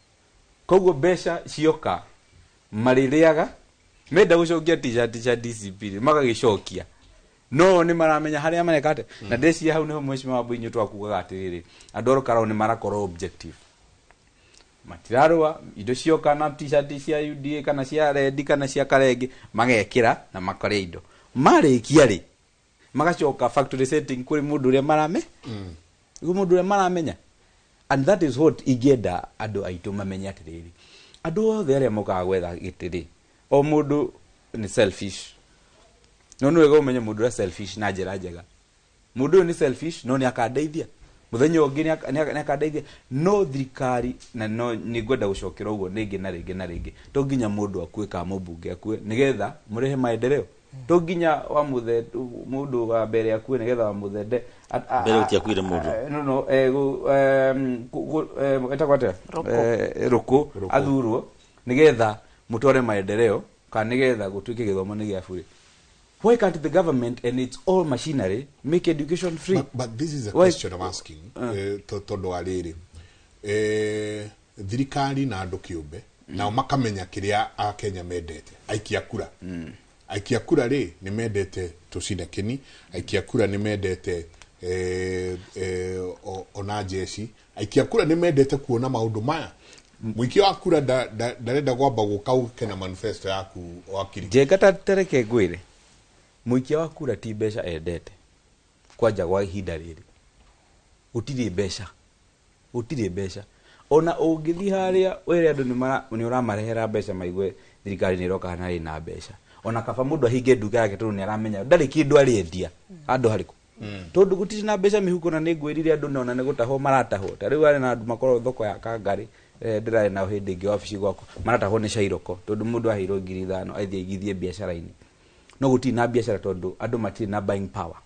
koguo besha cioka maririaga menda gucokia t-shirt cha DCP magagicokia no ni maramenya haria marekate na desi hau niho mheshimiwa wa Bunyu twakugaga atiriri andoro karau ni marakoro objective matirarwa indo cioka na t-shirt cia UDA kana cia red kana cia karenge magekira na makore indo marikia ri magacoka factory setting kuri mundu ria marame mundu ria maramenya and that is what igenda andu aitu mamenya atiriri andu othe aria mokaga gwetha gitiri o mundu ni selfish no wega umenye mundu ria selfish na njira njega mundu ni selfish no ni akadeithia muthenya ungi ni akadeithia no thirikari na no ni gwenda gucokera uguo ningi na ringi to nginya mundu akuika mubunge akue nigetha murehe maendeleo to nginya wa mundu wa mbere akue nigetha wa muthende mbere utiakuire mundu no etakwate ruku athurwo nigetha mutore maendeleo kana nigetha gutuike githomo ni gia bure. Why can't the government and its all machinery make education free? But this is a question I'm asking. Tondu ariri thirikari na andu kiumbe na makamenya kiria a Kenya mendete aikia kura aikia kura ri ni mendete tucina kini aikia kura ni mendete ona jesi aikia kura ni mendete kuona maundu maya mwiki wa kura ndarenda gwamba gukau kena manifesto yaku wakiri Njenga tatereke ngwire mwiki wa kura ti mbeca endete kwanja gwa ihinda riri utiri mbeca ona ungithi haria were andu ni uramarehera mbeca maigue thirikari ni roka na ina mbeca ona kaba mundu ahinge nduka yake tondu ni aramenya ndari kindu ariendia andu hariku tondu gutiri na mbeca mihuko na ni ngwirire andu nona ni gutaho marataho tariu ari na andu makoro thoko ya Kangari ndirari na hindi ngi office gwako marataho ni Cairoko tondu mundu ahiro 5,000 aithie igithie biashara ini no gutiri na biashara tondu andu matiri na buying power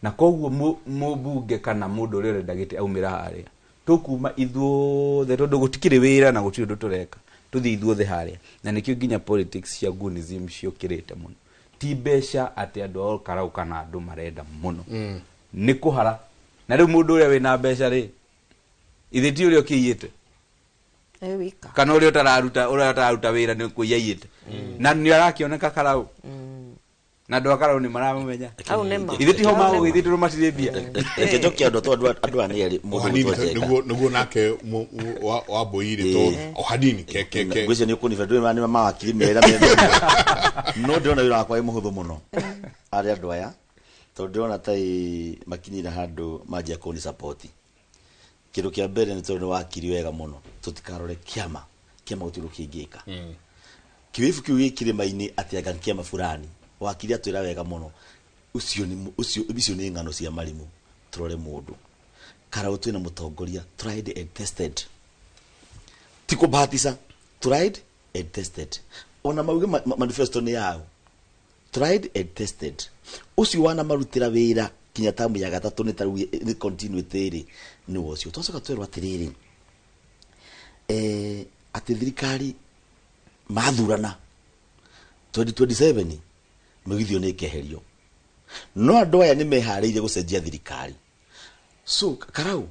na koguo mubunge kana mundu uri ndagite aumira haria tukuma ithuothe tondu gutikire wira na gutiri ndu tureka tuthi ithuothe haria na nikio nginya politics cia gunism ciokirite muno ti mbeca ati andu all karau kana andu marenda muno ni kuhara na riu mundu uria wina mbeca ri ithiti uria ukiyite wika kana uria utararuta wira ni kuiyite na ni arakioneka karau na ndo akarau ni maramenya au nema ithiti homa au ithiti rumatire bia ekejokia ndo to andu aneri mundu nugo nake wa boire to ohadini keke ngwese ni kuni fedwe mani mama wakiri mera no ndona wira kwa muhuthu muno ari andu aya to ndona tai makinyira handu majia kuni support kindu kia mbere ni tondu wakiri wega muno tutikarore kiama utiru kingika kiwifu kiwi kirima-ini atiaga kiama fulani wakiri atwira wega muno ucio ni ngano cia marimu turore mundu karau twina mutongoria tried and tested tiko batisa tried and tested ona mauge manifesto ni yao tried and tested ucio wana marutira wira kinya tamu ya gatatu ni taru ni continuity ri ni wocio tosoka twerwa atiriri ati thirikari mathurana 2027 mugithio ni keherio no andu aya ni mehariire gucenjia thirikari so karau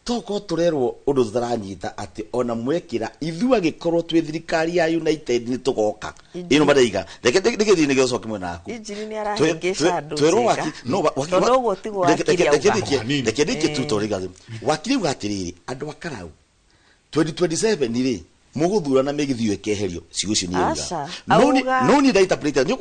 toko turerwo undu tutaranyita ati ona mwekira ithu agikorwo twi thirikari ya United ni tugoka ino badaiga ndeke thini gyocoke mwena aku injini ni arahingisha andu twero waki no tondu uguo tigo wakiri ndeke tu toriga wakiri ugatiriri andu akarau 2027 ni muguthura na migithio ekeherio ciucio ni uga no ni interprete ni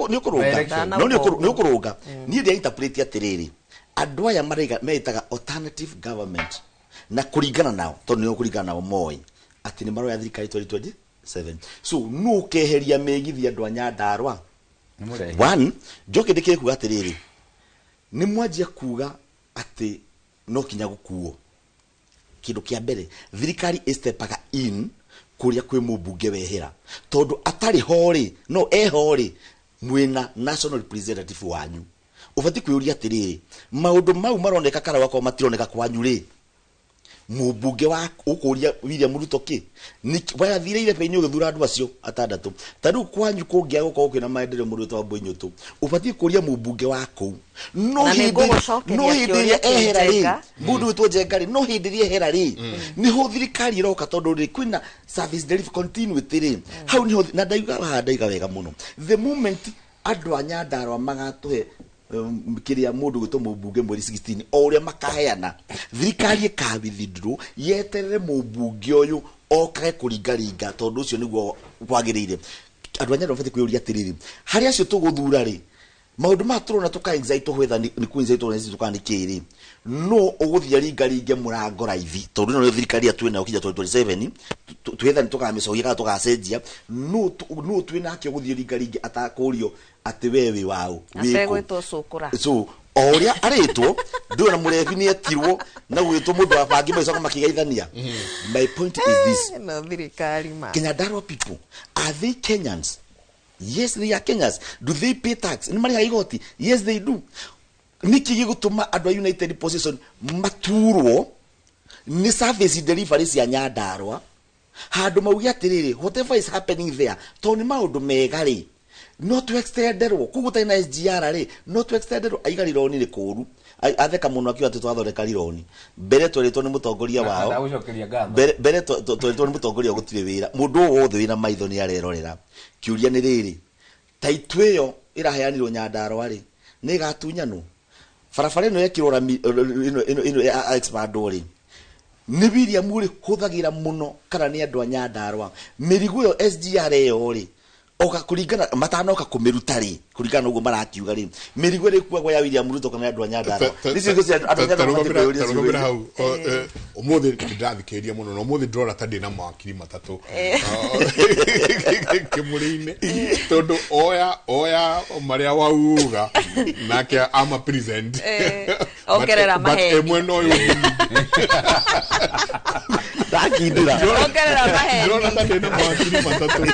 ukuruga ni interprete atiriri andu aya maraiga meitaga alternative government na kuringana nao tondu ni kuringana nao moi ati ni maro ya thirikari 2027 so no keheria migithio andu Nyandarua one joke ndike kuga atiriri ni mwanjia kuga ati no kinya gukuo kindu kia mbere thirikari estepaga in kuria kwi mubunge wehera tondu atari hori no hori mwina national representative wanyu ufati kwiuria atiriri maundu mau maroneka kara wako matironeka kwanyu ri mubunge wa ukuria William Ruto ki ni waya thireire penyo guthura andu acio atandatu tariu kwanyu kungia guko kwina maendeleo Ruto wa Boinyoto ufati kuria mubunge wako no hindiria ehera ri mundu witwo Njenga ri no hindiria ehera ri ni ho thirikari roka tondu ri kwina service delivery continuity ri hau ni ho na ndaiga wega muno the moment andu a Nyandarua magatuhe kiria mundu gwito mubunge mweri 16 oria makaheana thirikari ikabithindro yeterere mubunge uyu okae kuringaringa tondu ucio niguo kwagirire andu anya ndofete kwiuria atiriri hari acio tuguthura ri maundu ma turona tuka anxiety hwetha ni ku anxiety ona tukani kiri no uguthia ringaringe murango raithi tondu no thirikari atwina ukija 27 twetha ni tukamicogia kana tugacenjia no twina akio guthia ringaringe atakurio ati wewe wao wiko so oria aritwo ndona murevi ni etirwo na gwitwo mundu abangi maicoka makigeithania my point is this no thirikari ma Nyandarua people are they Kenyans? Yes, they are Kenyans. Do they pay tax? Ni mari haigoti? Yes, they do. Niki gigutuma andu United Position maturwo ni service delivery cia Nyandarua handu maugi atiriri whatever is happening there to ni maundu mega ri no to extenderwo kuguta na SGR ri no to extenderwo aigariro ni kuru atheka muno akiwa twathondeka rironi mbere twerĩtwo ni mutongoria wao mbere twerĩtwo ni mutongoria gutire wira mundu wothe wina maitho ni arerorera kiuria ni riri taitweyo iraheanirwo Nyandarua ri ni gatunyanwo barabara ino yekirora ino expand ri ni William uri huthagira muno kana ni andu a Nyandarua mirigo yo SGR yo ri oka kuringana matanoka kumiruta ri kuringana ugo marakiuga ri mirigo ri kuagwa ya William Ruto kana andu a Nyandarua nisi ngo cia atonyaga hau umuthi ndathikiria muno no umuthi ndrona ta ndina mawakiri matatu kimurine tondu oya maria wauga nake ama present ongerera maheni mweno uyu ndakindira ongerera maheni ndrona ta ndina mawakiri matatu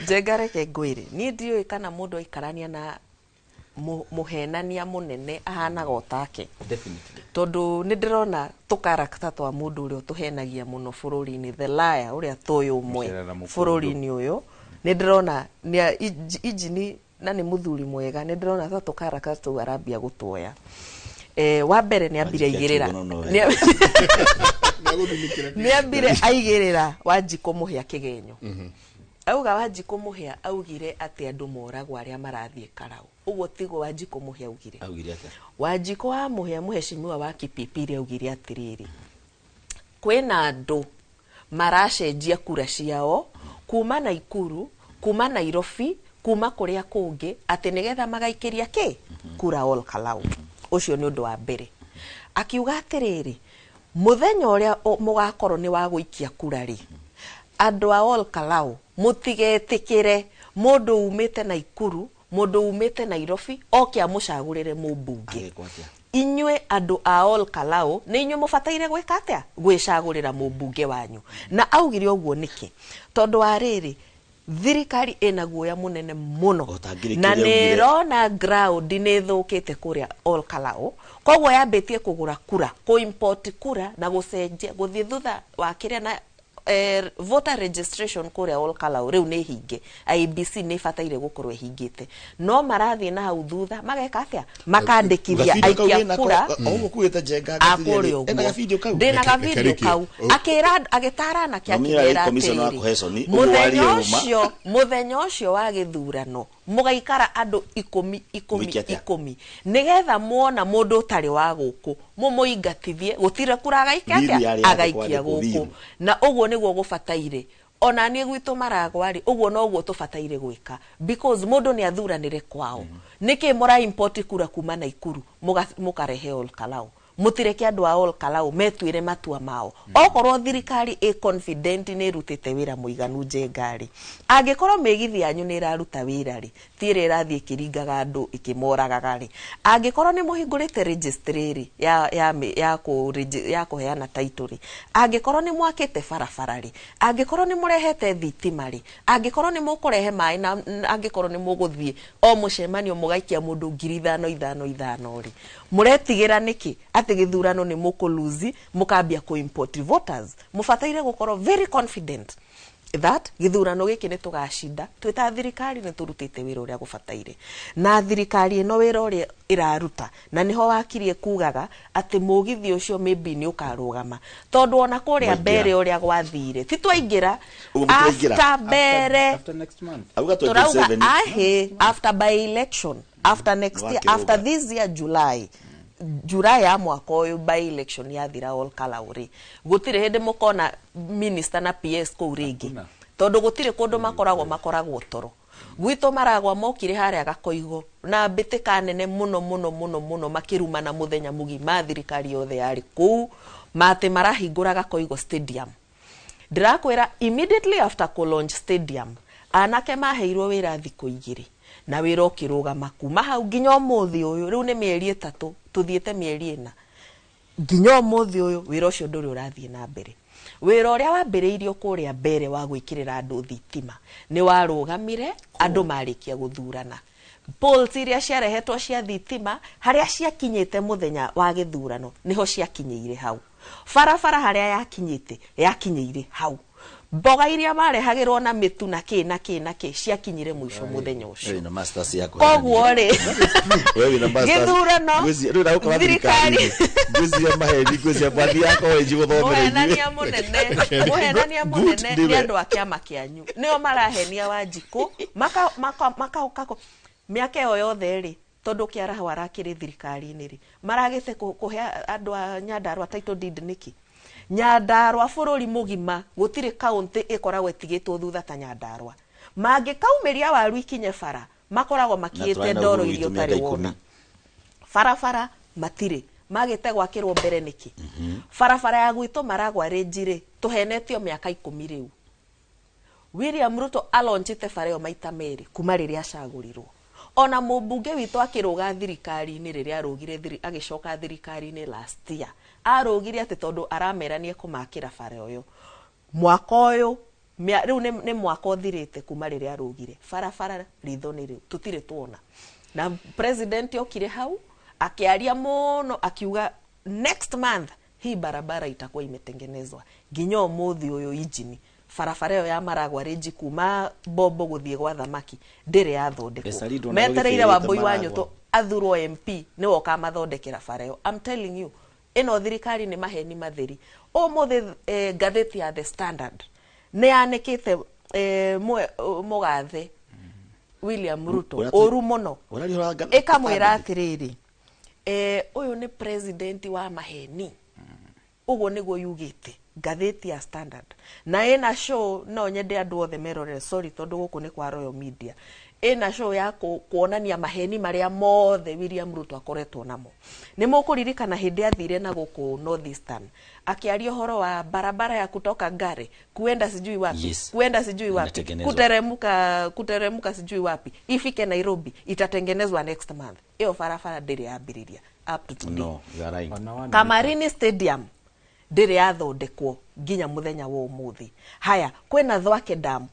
Njengareke ngwire ni ndiyo kana mundu aikarania na muhenania munene ahana gotake definitely tondu ni ndirona tu character twa mundu uri tuhenagia muno bururi-ini the liar uria toyo mwe bururi-ini uyu ni ndirona ni injini na ni muthuri mwega ni ndirona ta tu character tu arambia gutuoya wa mbere ni ambire igirira ni ambire aigirira Wanjiku muhia kigenyo auga Wanjiku muhia augire ati andu moragwa aria marathie Karau uguo tigo Wanjiku muhia augire ata Wanjiku wa muhia muheshimiwa wa Kipipiri augire atiriri kwena andu maracenjia kura ciao kuma Naikuru kuma Nairobi kuma kuria kungi ati nigetha magaikiria ki kura Ol Kalou ucio ni undu wa mbere akiuga atiriri muthenya uria mugakorwo ni wa guikia kura ri andu a Ol Kalou mutigetikire mundu umite Naikuru mundu umite Nairobi oke amucagurire mubunge inywe andu a Ol Kalou ni inywe mubataire gwika atia gwicagurira mubunge wanyu na augire uguo niki tondu wa riri thirikari ina guoya munene muno na nirona ground ni thukite kuria Ol Kalou koguo yambitie kugura kura ko import kura na gucenjia guthie thutha wa kiria na voter registration kuria Ol Kalou riu ni hinge IBC ni fataire gukorwo hingite no marathie na hau thutha mageka atia makandikithia aikia kura uguo kuite Njenga akurio ena video kau ndina ga video kau akira agitara na kia kigera muthenya ucio wa githurano mugaikara andu 10 nigetha muona mundu utari wa guku mumuingatithie gutire kura agaikia guku na uguo niguo gufataire ona ni gwitu maragwa ri uguo no guo tufataire gwika because mundu ni athuranire kwao niki mura import kura kuma Naikuru mukarehe Ol Kalou mutireke andu a Ol Kalou metuire matua mao okorwo thirikari e confident ni rutite wira muiganu Njengari angikorwo megithi yanyu ni raruta wira ri tire rathie kiringaga andu ikimoragaga ri angikorwo ni muhingurite registry ya kuheana title ri angikorwo ni mwakite barabara ri angikorwo ni murehete thitima ri angikorwo ni mukurehe mai na angikorwo ni muguthie o mucemanio mugaikia mundu 5,500 ri muretigira niki ati githurano ni mukuluzi mukambia ku import voters mufataire gukorwo very confident that githurano giki ni tugashinda twita thirikari ni turutite wira uria gufataire na thirikari ino wira uria iraruta na niho wakirie kugaga ati mugithi ucio maybe ni ukarugama tondu ona kuria mbere uria gwathire ti twaingira after next month after by election after next year after this year July ya mwaka uyu by election ya thira Ol Kalou ri gutire hende mukona minister na PS ko ringi tondu gutire kundu makoragwo toro gwito maragwa mokire haria Gakoigo na mbitika nene muno makiruma na muthenya mugima thirikari yothe yari ku mate marahingura Gakoigo stadium ndirakwira immediately after launch stadium anake maheirwo wira thiku 2 na wira ukirugama kuma hau nginya umuthi uyu riu ni mieri 3 tuthiete mieri 4 nginya umuthi uyu wira ucio nduri urathie na mbere wira uria wambiriirio kuria mbere wa gwikirira andu thitima ni warugamire andu marikia guthurana polls iria ciarehetwo cia thitima haria ciakinyite muthenya wa githurano niho ciakinyeire hau farafara haria yakinyite yakinyeire hau mboga iria marehagirwo na mitu na ki ciakinyire muico muthenya ucio na masters yako koguo ri wewe na masters githurano thirikari gwizia maheri gwizia bathi yako wenji guthomera muhenania munene ni andu a kiama kianyu nio marahenia Wanjiku maka miaka yo yothe ri tondu kiara warakiri thirikari-ini ri maragite kuhe andu a Nyandarua title deed niki Nyandarua bururi mugima gutire county ikoragwo itigitwo thutha ta Nyandarua mangikaumiria waru ikinye bara makoragwo makiite ndoro irio tari wona farafara matire magite gwakirwo mbere niki farafara ya gwito maragwa renjire tuhenetio miaka 10 riu William Ruto alonchite fareo maita meri kuma riria acagurirwo ona mubunge wito akiruga thirikari-ini riria arugire agicoka thirikari-ini last year arugire ati tondu aramerania kumakira fareo yo mwaka uyu riu ni mwaka uthirite kuma riria arugire farafara rithoni riu tutire tuona na president okire hau akiaria muno akiuga next month hii barabara itakuwa imetengenezwa ginyo muthi uyu injini farafara yo ya Maragwa renji kuma Bobo guthie gwa thamaki ndire yathondekwo metereire Wambui wa Nyuto athurwo MP ni woka mathondekera fareo. I'm telling you ino thirikari ni maheni matheri umuthi gatheti ya The Standard ni anikite mugathe William Ruto oru muno ikamwira atiriri uyu ni president wa maheni ugo niguo yugite gatheti ya Standard na ina show no nyende andu othe merorere sorry tondu guku ni kwa Royal Media ina show ya kuonania maheni maria mothe William Ruto akoretwo namo ni mukuririkana hindi athire na guku Northeastern akiaria horo wa barabara ya kutoka Ngare kuenda sijui wapi kuenda sijui wapi kuteremuka sijui wapi ifike Nairobi itatengenezwa next month hiyo farafara ndiri yambiriria up to today no you are right Kamarini Stadium ndiri yathondekwo nginya muthenya wa umuthi haya kwena Thwake Dam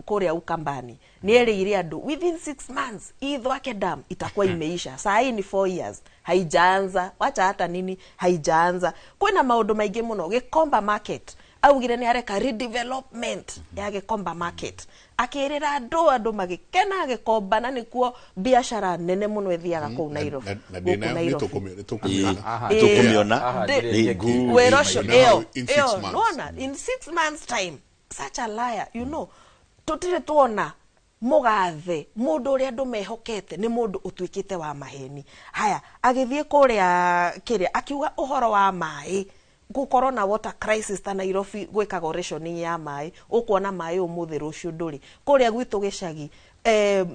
kuria Ukambani ni erire andu within 6 months Thwake Dam itakuwa imeisha saa hii ni 4 years haijaanza wacha hata nini haijaanza kwena maundu maingi muno Gikomba Market augire ni areka redevelopment ya Gikomba Market akirira andu magikena Gikomba na nikuo biashara nene muno ethiaga kuu Nairobi na dina tukumiona werosho eo nona in 6 months time such a liar you know tutire tuona mugathe mundu uri andu mehokete ni mundu utwikite wa maheni haya agithie kuria kiria akiuga uhoro wa mai gukorwo na water crisis ta Nairobi gwikaga ration ya mai ukuona mai umuthi rucio nduri kuria gwitu gicagi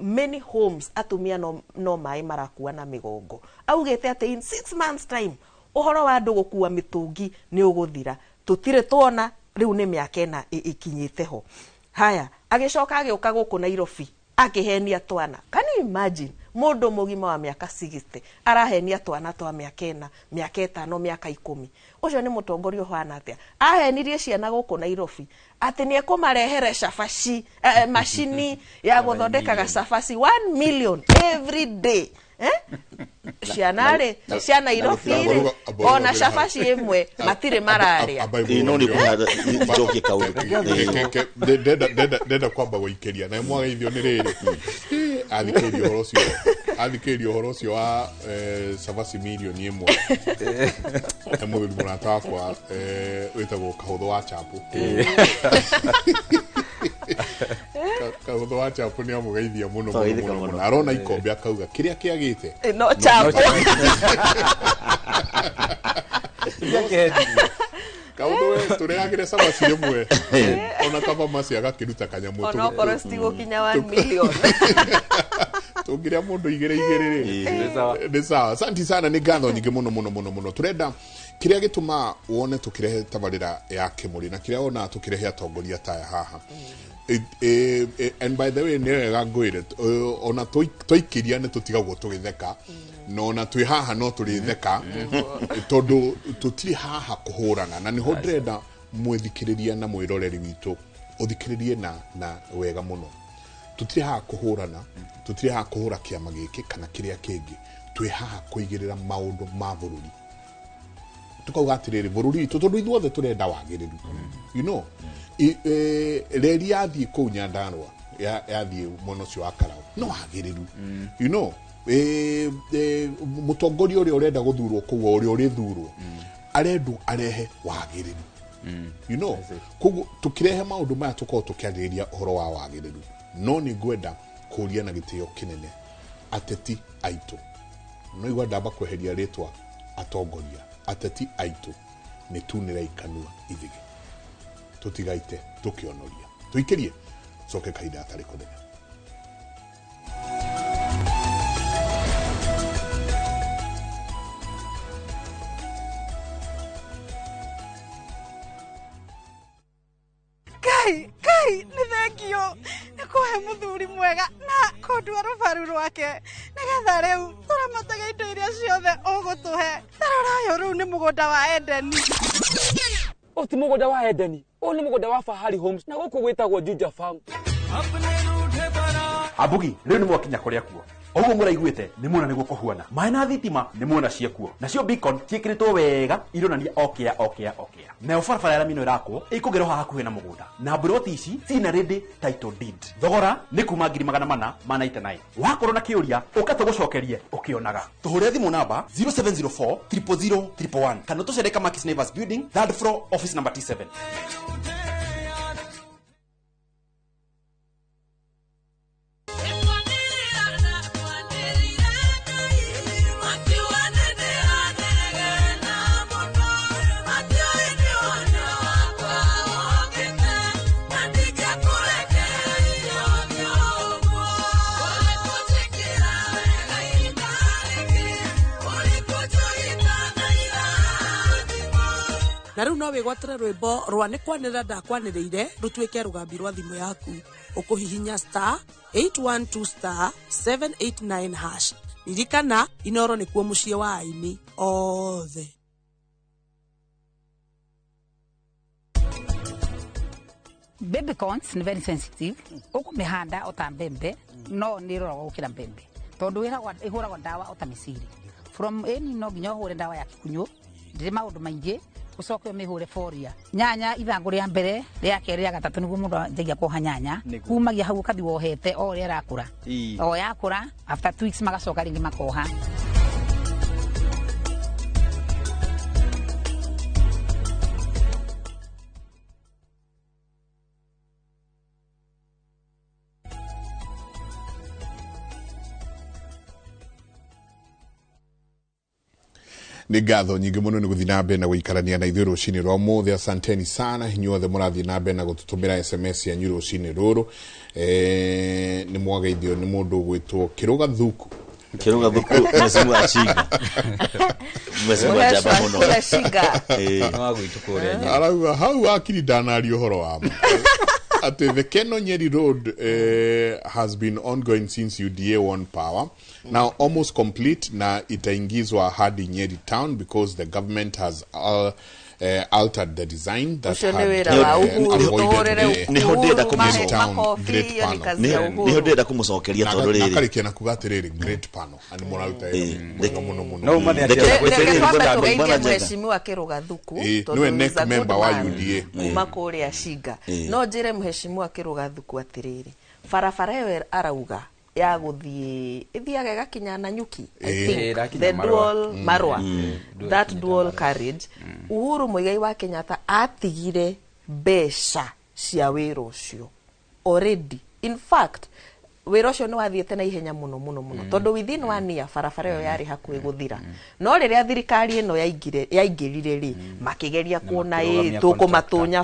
many homes atumia no mai marakua na migongo augite ati in 6 months time uhoro wa andu gukua mitungi ni uguthira tutire tuona riu ni miaka ena ikinyite ho haya agicoka agiuka guku Nairobi akihenia twana can you imagine mundu mugima wa miaka 60 arahenia twana twa miaka ena miaka 5 miaka 10 ucio ni mutongoria hwana atia ahenirie ciana guku Nairobi ati ni ekumarehere cabaci machine ya guthondekaga cabaci 1 million every day ciana Nairobi ona cabaci imwe matire mararia no ni kuhada joke kaundu deda kwamba guikeria na mwageithio ni riri athikirio horo cio wa cabaci milioni imwe emwe murata wakwa witagwo Kahuthu wa Chapu Kahuthu wa Chapu ni amugeithia muno arona ikombe akauga kiria kiagite no Chapu Kahuthu tureagire cabaci imwe ona kaba maci agakiruta kanyamu ona okoro stigo kinya 1 million tungiria mundu igire ni sawa asante sana ni ngatho nyingi muno turenda kiria gituma wone tukirehe tabarira ya Kimuri na kiria ona tukirehe atongoria taya haha and by the way ni wega ngwire ona toikiria ni tutigagwo tugitheka no na twi haha no turitheka tondu tutiri haha kuhurana na niho ndrenda mwithikiriria na mwiroreri witu uthikiririe na wega muno tutiri haha kuhurana tutiri haha kuhura kiama giki kana kiria kingi twi haha kuigirira maundu ma bururi tukauga atiriri bururi tondu ithuothe turenda wagiriru you know reri yathii kuu Nyandarua yathii mwena ucio wa Karau no wagiriru you know mutongoria uria urenda guthurwo kuu uria urithurwo arendu arehe wagiriru you know koguo tukirehe maundu maya tukoo tukiarĩrĩria uhoro wa wagiriru no ni ngwenda kuria na gitio kinene ateti aitu no igwa ndamba kweheria ritwa atongoria ateti aitu ni tunira ikanua ithige tutigaite tukionoria tuikirie coke kaida atari kunene Kai ni thengio ni kuhe muthuri mwega na kondwa rubaru rwake nigetha riu turamataga indo iria ciothe ugutuhe tarora riu ni mugunda wa Edeni ti mugunda wa Edeni ni mugunda wa Fahari Homes na guku gwitagwo Juja Farm Abugi riu ni mwakinya kuria kuo oguo muraiguite ni muona niguo kuhuana mai na thitima ni muona ciekuo nacio beacon ciikiritwo wega ironania okea nayo barabara ya mino irako ikugerwo hakuhe na mugunda na broti ici cina ready title deed thogora ni kuma 499 wakorwo na kiuria ukate gucokerie ukionaga tuhure thimu namba 0704 000 kana tucereka Markis Naivas building 3rd floor office number T7 na riu no wigwatire rwimbo rwa ni kwanira ndakwaniriire rutwike rugambi rwa thimu yaku ukuhihinya *812 789# ririkana Inoro nikuo mucie wa aini othe baby corns ni very sensitive ukumihanda otambembe no ni rorwa gukira mbembe tondu ihuragwo ndawa otamisiri from any no nginya hure ndawa ya kikunyu ndire maundu maingi ucoke umihure foria nyanya ithangu ria mbere ria keri ria gatatu niguo mundu njagia kuha nyanya kumagia hau kathi wohete o ria rakura o yakura after 2 weeks magacoka ringi makoha ni ngatho nyingi muno ni guthii na mbere na guikarania na ithuĩ rũcinĩ rwa mũthĩ asanteni sana inyuothe mũrathiĩ na mbere na gũtũtũmĩra SMS ya nyũ rũcinĩ rũrũ ni mwageithio ni mũndũ gwĩtwo Kĩrũga Thuku mesimu wa Shiga mesimu wa jaba muno ya Shiga no gwĩtukũrĩa arauga hau akiri ndanario horo wa at the Keno Nyeri Road has been ongoing since UDA won power. Now almost complete na itaingizwa hadi Nyeri town because the government has altered the design that had niho ndenda kumucokeria tondu riri nakarikia na kuga atiriri great panel ani muraruta muno no mane mheshimiwa Kĩrũga Thuku niwe next member wa UDA kuma kuria Shiga no njire mheshimiwa Kĩrũga Thuku atiriri barabara ĩyo arauga ya guthie ithiaga gakinya na Nyuki I think the dual Marwa that dual carriage Uhuru Muigai wa Kenyatta atigire besha cia wĩra ũcio already in fact wĩra ũcio nĩ wathiĩte na ihenya muno tondu within 1 year barabara ĩyo yarĩ hakuhĩ guthira no rĩrĩa thirikari ĩno yaingĩrire rĩ makigeria kuona tũkũmatunya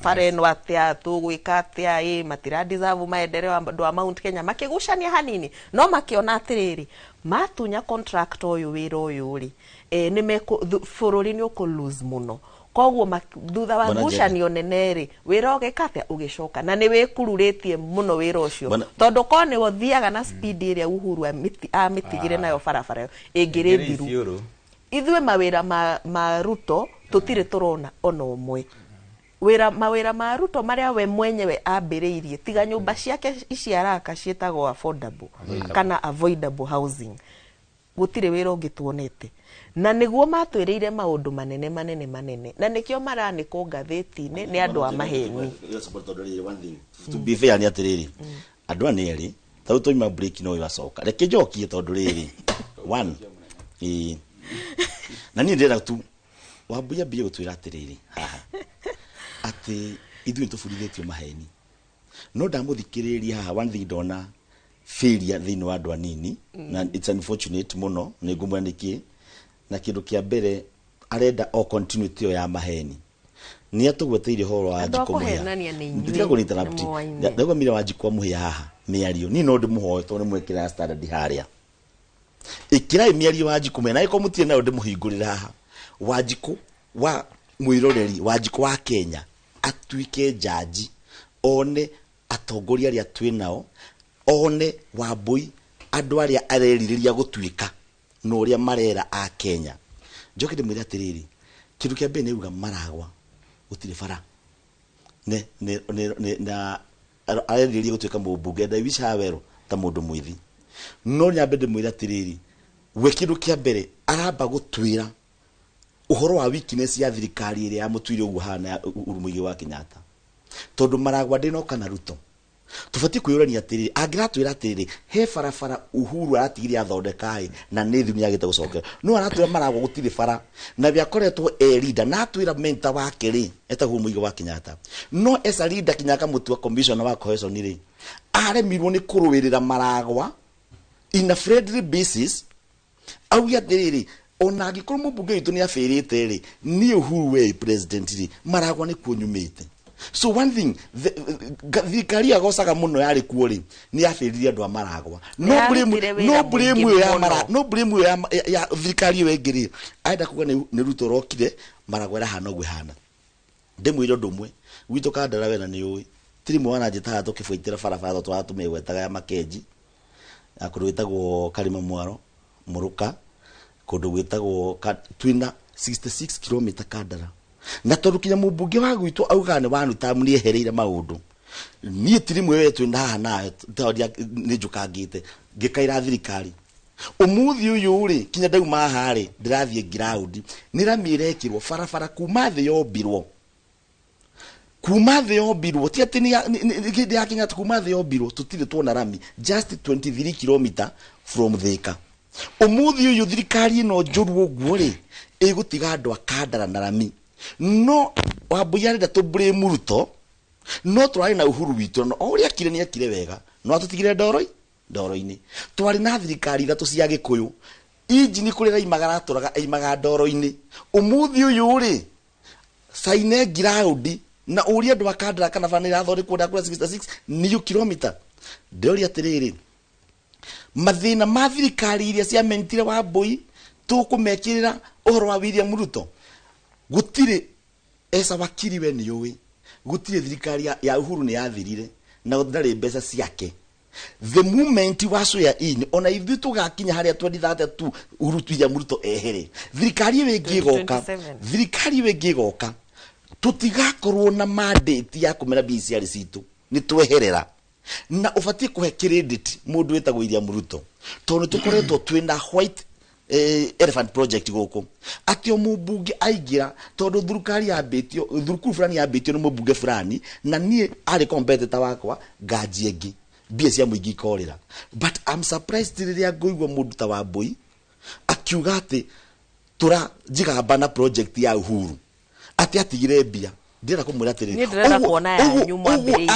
bara ĩno atĩa tũgwĩka atĩa matira deserve maendeleo andũ a Mount Kenya makigucania hanini no makiona atĩrĩrĩ matunya contract ũyũ wĩra ũyũ rĩ nĩ bũrũri nĩ ũkũ lose muno koguo thutha wa ngucanio nene rĩ wĩra ũgĩkate ũgĩcoka na nĩ wĩkururĩtie muno wĩra ũcio tondu ko nĩ wathiaga na speed ĩrĩa Uhuru amitigire nayo barabara ĩngĩrĩ thiru ithuĩ mawĩra ma Ruto tũtirĩ tũrona ona ũmwe mawĩra ma Ruto marĩa we mwenyewe ambĩrĩirie tiga nyũmba ciake ici araka ciĩtagwo affordable kana avoidable housing gũtirĩ wĩra ũngĩ tuonete na niguo matwiriire maundu manene na nikio maraniko ngatheti-ini ni andu a maheni to be fair ni atiriri andu aneri tau toima break no igacoka reke njokie tondu riri one na ni ndira tu Wambuya bia gutwira atiriri haha ati ithuĩ tũbundithĩtio maheni no ndamuthikĩrĩria haha one thing ndona failure thĩinĩ wa andũ anini na it's unfortunate muno nĩ ngũmwĩra nĩkĩ na kĩndũ kĩa mbere arenda o continuity ĩyo ya maheni nĩ atũgweteirie horo wa Wanjikũ Mũhĩa nditiga kũnyitana ndagwa mira Wanjikũ Mũhĩa haha mĩario ni no ndĩmũhoe tondũ nĩmwĩkĩra standard harĩa ĩkĩrai mĩario Wanjikũ Mũhĩa na ĩko mũtirĩ nayo ndĩmũhingũrĩra haha Wanjikũ wa mwĩroreri Wanjikũ wa Kenya atuike jaji one atongoria aria twinao one Wambui andu aria areriria gutuika no uria marera a Kenya njoke ndimwira atiriri kindu kia mbere niuga Maragwa gutire bara ne na areriria gutuika mubunge nda wica wero ta mundu mwithi no nyambe ndimwira atiriri we kindu kia mbere aramba gutwira uhoro wa weakness ya thirikari iria yamutwire uguo hana urumuigi wa Kenyatta tondu Maragwa ndinoka na Ruto tubati kwiyurania atiriri angiratwira atiriri he barabara Uhuru aratigire athondekai na ni thuni yagite gucokera no aratwira Maragwa gutire bara na biakoretwo leader na atwira mentor wake ri etagwo muigi wa Kenyatta no esa leader Kinyaka Mutua commissioner wa cohesion ri aremirwo ni kuruwirira Maragwa in a friendly basis auya atiriri ona gikorwo mubunge witu ni afirite ri ni Uhuru we president ri Maragwa ni kuonyumite so one thing the career gosaga muno yari kuo ri ni afiririe andu a Maragwa no blame ya thirikari wengiri aida kuga ni Ruto rokire Maragwa ra hano gwihana ndimwire ndumwe witu kandara wena ni uyi tiri mwana njitaga tukifuitira barabara twatumegwetaga ya Makenji akurwitagwo Karima Mwaro Muruka kundu gwitagwo twina 66 km Kandara na tondu kinya mubunge wa gwitu auga ni wanu tamu ni ehereire maundu ni tiri mwe wetu ndaha na tondu ni njukangite ngikaira thirikari umuthi uyu ri kinya ndauma hari ndirathie ground niramirekirwo barabara kuma thi yombirwo ti ati ni gidi ya Kenyatta kuma thi yombirwo tutire tuona rami just 23 km from Thika umuthi uyu thirikari no njuru uguo ri igutiga andu akandara na rami no Wambuya renda to blame Ruto no twari na Uhuru witu no uria kire ni akire wega no atutigire ndoro-ini twari na thirikari ithatu cia Gikuyu injini kurira imagara turaga imaga ndoro-ini umuthi uyu ri saine ground na uria andu akandara kana vanira thori kuda 66 ni kilomita ndori atiriri mathina ma thirikari iria cia mentire Wambui tukumekirira uhoro wa William Ruto gutire esa wakiri we ni uwi gutire thirikari ya Uhuru ni yathirire na ndari mbeca ciake the moment waso ya in ona ithu tugakinya haria 2032 Uhuru tuya Ruto ehere thirikari we gigoka tutigakorwo na mandate ya kumera BCR citu ni tweherera na ufati kuhe credit mundu wetagwo William Ruto tondu tukoretwo twina white elephant project goko atio mubunge aigira tondu thirikari yambitio thukuru fulani yambitio no mubunge fulani na nie ari competitor wakwa ngaji engi bia cia muingi korira but I'm surprised riria ngoigwa mundu ta Wambui akiuga ati tura jigamba na project ya Uhuru ati atigire bia ndira kumwira atiri ni ndira kuona ya nyuma mbere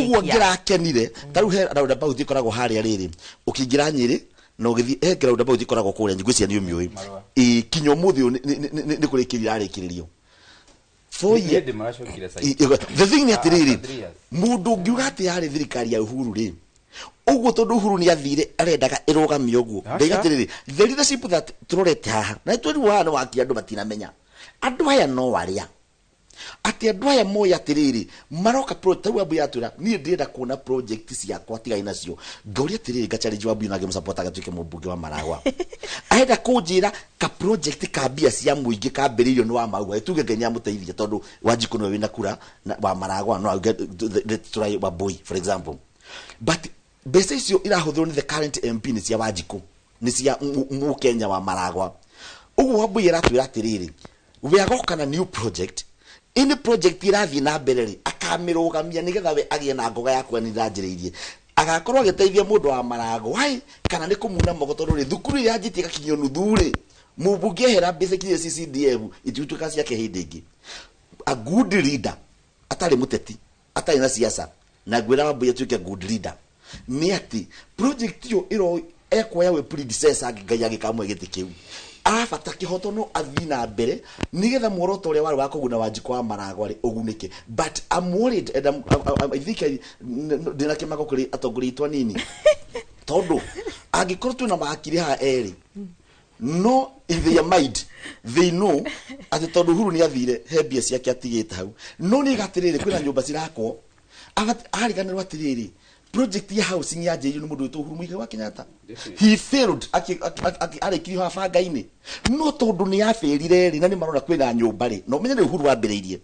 uguo ngirakenire taru he rauda bauti koragwo haria riri ukingira Nyeri no githi ekera rauda bauti koragwo kuria ngwiciria ni umioi kinyo muthi ni kurikirira arikiririo the thing ni atiriri mundu ngiuga ati yari thirikari ya Uhuru ri uguo tondu Uhuru ni athire arendaga irugamio uguo ndigatiriri the leadership that turorete haha na twiri wana waki andu matinamenya andu aya no waria ati andu aya moya atiriri maroka project Wambui atwira ni ndirenda kuona project ciakwa tiga inacio ngauria atiriri gachallenge Wambui nage musupport agatuike mubunge wa Maragwa aenda kunjira ka project ka bia cia muingi ka biririo ni wa Maragwa tuge Kenya muteithia tondu Wanjikũ no wina kura wa Maragwa no try Wambui for example but bese icio irahuthirwo ni the current MP ni cia Wanjikũ ni cia mu Kenya wa Maragwa ugu Wambui aratwira atiriri we agoka na new project ini project irathi na mbere ri akamirugamia nigetha we agie na ngoga yakwa ni ndanjiriirie agakorwo agiteithia mundu wa Marago hai kana ni kumuna mogoto ri thukuru ira njitie gakinyo nuthuri mubunge hera basically CCDF itutuka cia kehinde ingi a good leader atari muteti atari na siasa na gwira Wambui atuike good leader ni ati project yo iro ekwoya we predecessor ngaya gikamwe gitikiu afata kihoto no athina mbere nigetha muoroto ule wari wa kuguna Wanjiku wa Marago ari ugunike but I'm worried and I think dina kimako kuri atongori itwa nini tondu agikorwo tuna makiri ha eri no in their mind they know ati tondu Uhuru ni athire hebia ciake atigite hau no ni gatiriri kwina nyumba cirakwo ariganirwa atiriri project ya housing ya jeju mundu witu Uhuru Muigai wa Kenyatta he failed arikirio ha banga-ini no tondu ni aferire ri na ni marona kwina nyumba ri no menye ni Uhuru wambiriirie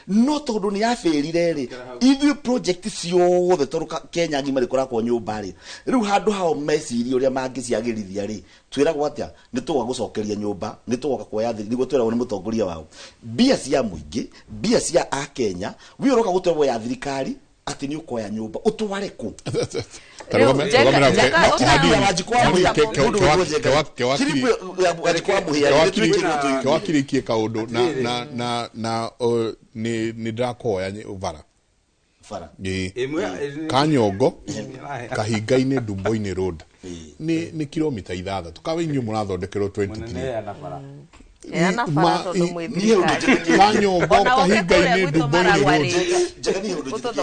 no tondu ni aferire ri ithu project ciothe tondu Kenya ngima ri kurakwo nyumba ri riu handu hao meciri uria mangiciagirithia ri twiragwo atia ni tuga gucokeria nyumba ni tuga kuoya thiri nigo twiragwo ni mutongoria wao bia cia muingi bia cia a Kenya wi uroka gutwerwo ya thirikari ati ni ukoya nyumba utware ku kewakirikie kaundu na ni ndakoya vara Kanyongo kahinga-ini Ndumbo-ini road ni kilomita 6 tukawe inyu murathondekerwo 23 Kanyongo kahinga-ini Ndumbo-ini road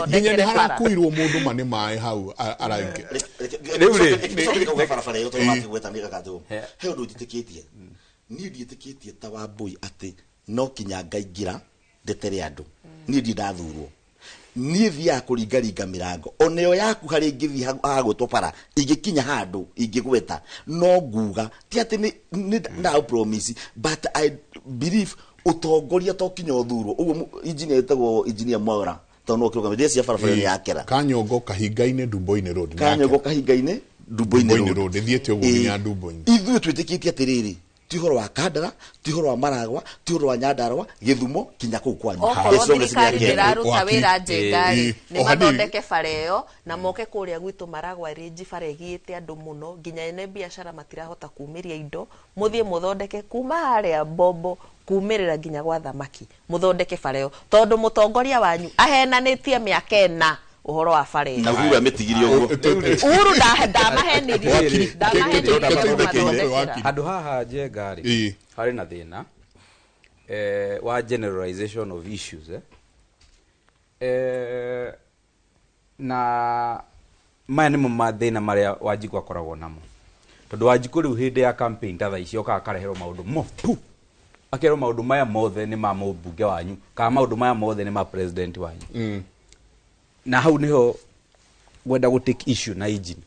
nginya ni harakuirwo mundu mane mai hau arange riu barabara yo to makigweta ni gakathu he undu nditikitie ni nditikitie ta Wambui ati no kinya ngaingira ndetere andu ni ndathurwo ni thia kuringaringa mirango oneo yaku hari ngithi hagutopara igikinya handu ingigweta no nguga ti ati ni na promise but I believe utongoria to kinya uthurwo uguo engineer etagwo engineer Mwaura tono kiruga mbe cia barabara ni yakera Kanyongo kahinga-ini Ndumbo-ini road Kanyongo kahinga-ini Ndumbo-ini road thiete uguo nya Ndumbo-ini ithu twitikitie atiriri tihoro wa Kandara tihoro wa Maragwa tihoro wa Nyandarua Githumo kinya kuu kwanyu thirikari ndiraruta wira njengari ni mathondeke bareo na moke kuria gwitu Maragwa rinji baregiite andu muno nginya ene biashara matirahota kuumiria indo muthie muthondeke kuma haria Bobo kuumirira nginya gwa thamaki muthondeke bareo tondu mutongoria wanyu ahenanitie miaka 4 uhoro wa bare na Uhuru ametigirio uguo Uhuru ndamahenirie andu haha njengari hari na thina wa generalization of issues na maya nimo mathina maria Wanjiku akoragwo namo tondu Wanjiku riu hindi ya campaign ta thaici okaga kareherwo maundu motu akerwo maundu maya mothe ni ma mubunge wanyu kana maundu maya mothe ni ma president wanyu na hau niho gwenda go take issue na engine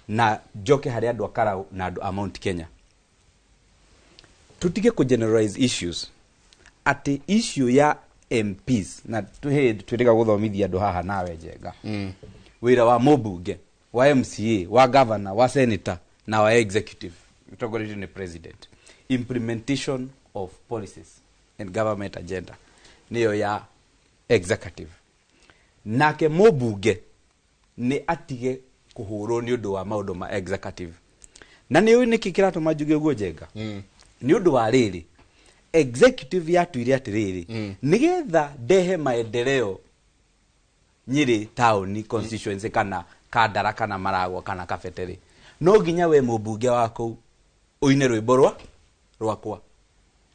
na joke hari andu akara na andu a Mount Kenya tutige ku generalize issues ati issue ya MPs na twirega guthomithia andu haha nawe njenga wira wa mubunge wa MCA wa governor wa senator na wa executive utogoriti ni president implementation of policies and government agenda niyo ya executive nake mubunge ni atige kuhurwo ni undu wa maundu ma executive na ni niki kiratuma njuge guo njenga ni undu wa riri executive yatuire atiriri nigetha ndehe maendeleo Nyeri town constituency kana Kandara kana Maragwa kana Kabeteri no nginya we mubunge wako uine rwimbo rwakwa